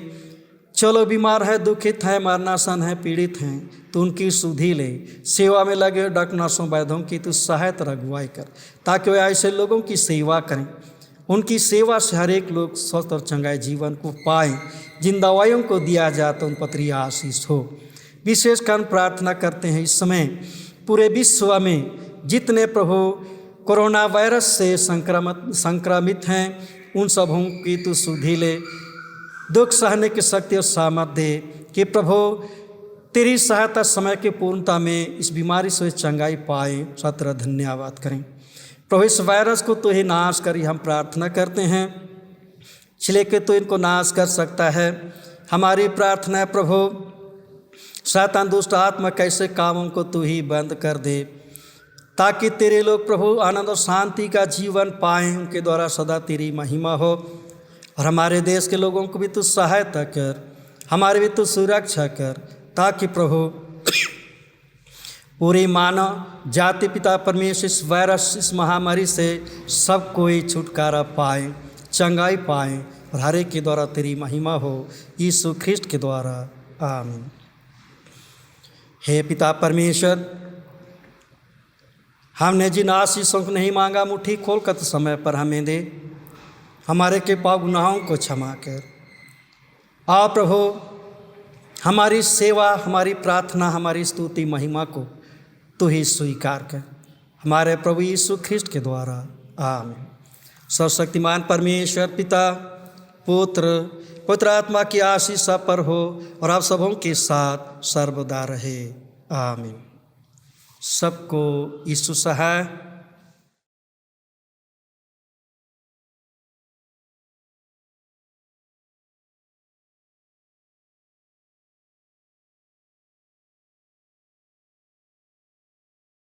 चलो बीमार है, दुखित है, मरणासन है, पीड़ित हैं, तो उनकी सुधि ले। सेवा में लगे डॉक्टर नर्सों वैद्यों की तू सहायता अगुवाई कर, ताकि वे ऐसे लोगों की सेवा करें। उनकी सेवा से हर एक लोग स्वस्थ और चंगाई जीवन को पाएं। जिन दवाइयों को दिया जाता उन पत्री आशीष हो। विशेषकर प्रार्थना करते हैं इस समय पूरे विश्व में जितने प्रभु कोरोना वायरस से संक्रमित हैं, उन सबों की तू सुधि ले, दुख सहने की शक्ति और सामर्थ दे कि प्रभु तेरी सहायता समय की पूर्णता में इस बीमारी से चंगाई पाए। सत्र धन्यवाद करें प्रभु, इस वायरस को तो ही नाश करी हम प्रार्थना करते हैं, छिले के तो इनको नाश कर सकता है। हमारी प्रार्थना है प्रभु, शैतान दुष्ट आत्मा कैसे कामों को तू ही बंद कर दे, ताकि तेरे लोग प्रभु आनंद और शांति का जीवन पाएं, उनके द्वारा सदा तेरी महिमा हो। और हमारे देश के लोगों को भी तू सहायता कर, हमारे भी तू सुरक्षा कर, ताकि प्रभु पूरी मानव जाति पिता परमेश्वर इस वायरस, इस महामारी से सब कोई छुटकारा पाए, चंगाई पाए और हर एक के द्वारा तेरी महिमा हो, यीशु ख्रीस्त के द्वारा। आमीन। हे पिता परमेश्वर, हमने जिन आशीषों को नहीं मांगा, मुट्ठी खोल कर तो समय पर हमें दे। हमारे के पाप गुनाहों को क्षमा कर। आप प्रभु हमारी सेवा, हमारी प्रार्थना, हमारी स्तुति महिमा को तू ही स्वीकार कर, हमारे प्रभु यीशु ख्रिस्ट के द्वारा। आमीन। सर्वशक्तिमान परमेश्वर पिता, पुत्र, पवित्र आत्मा की आशीष सब पर हो और आप सबों के साथ सर्वदा रहे। आमीन। सबको यीशु सहाय।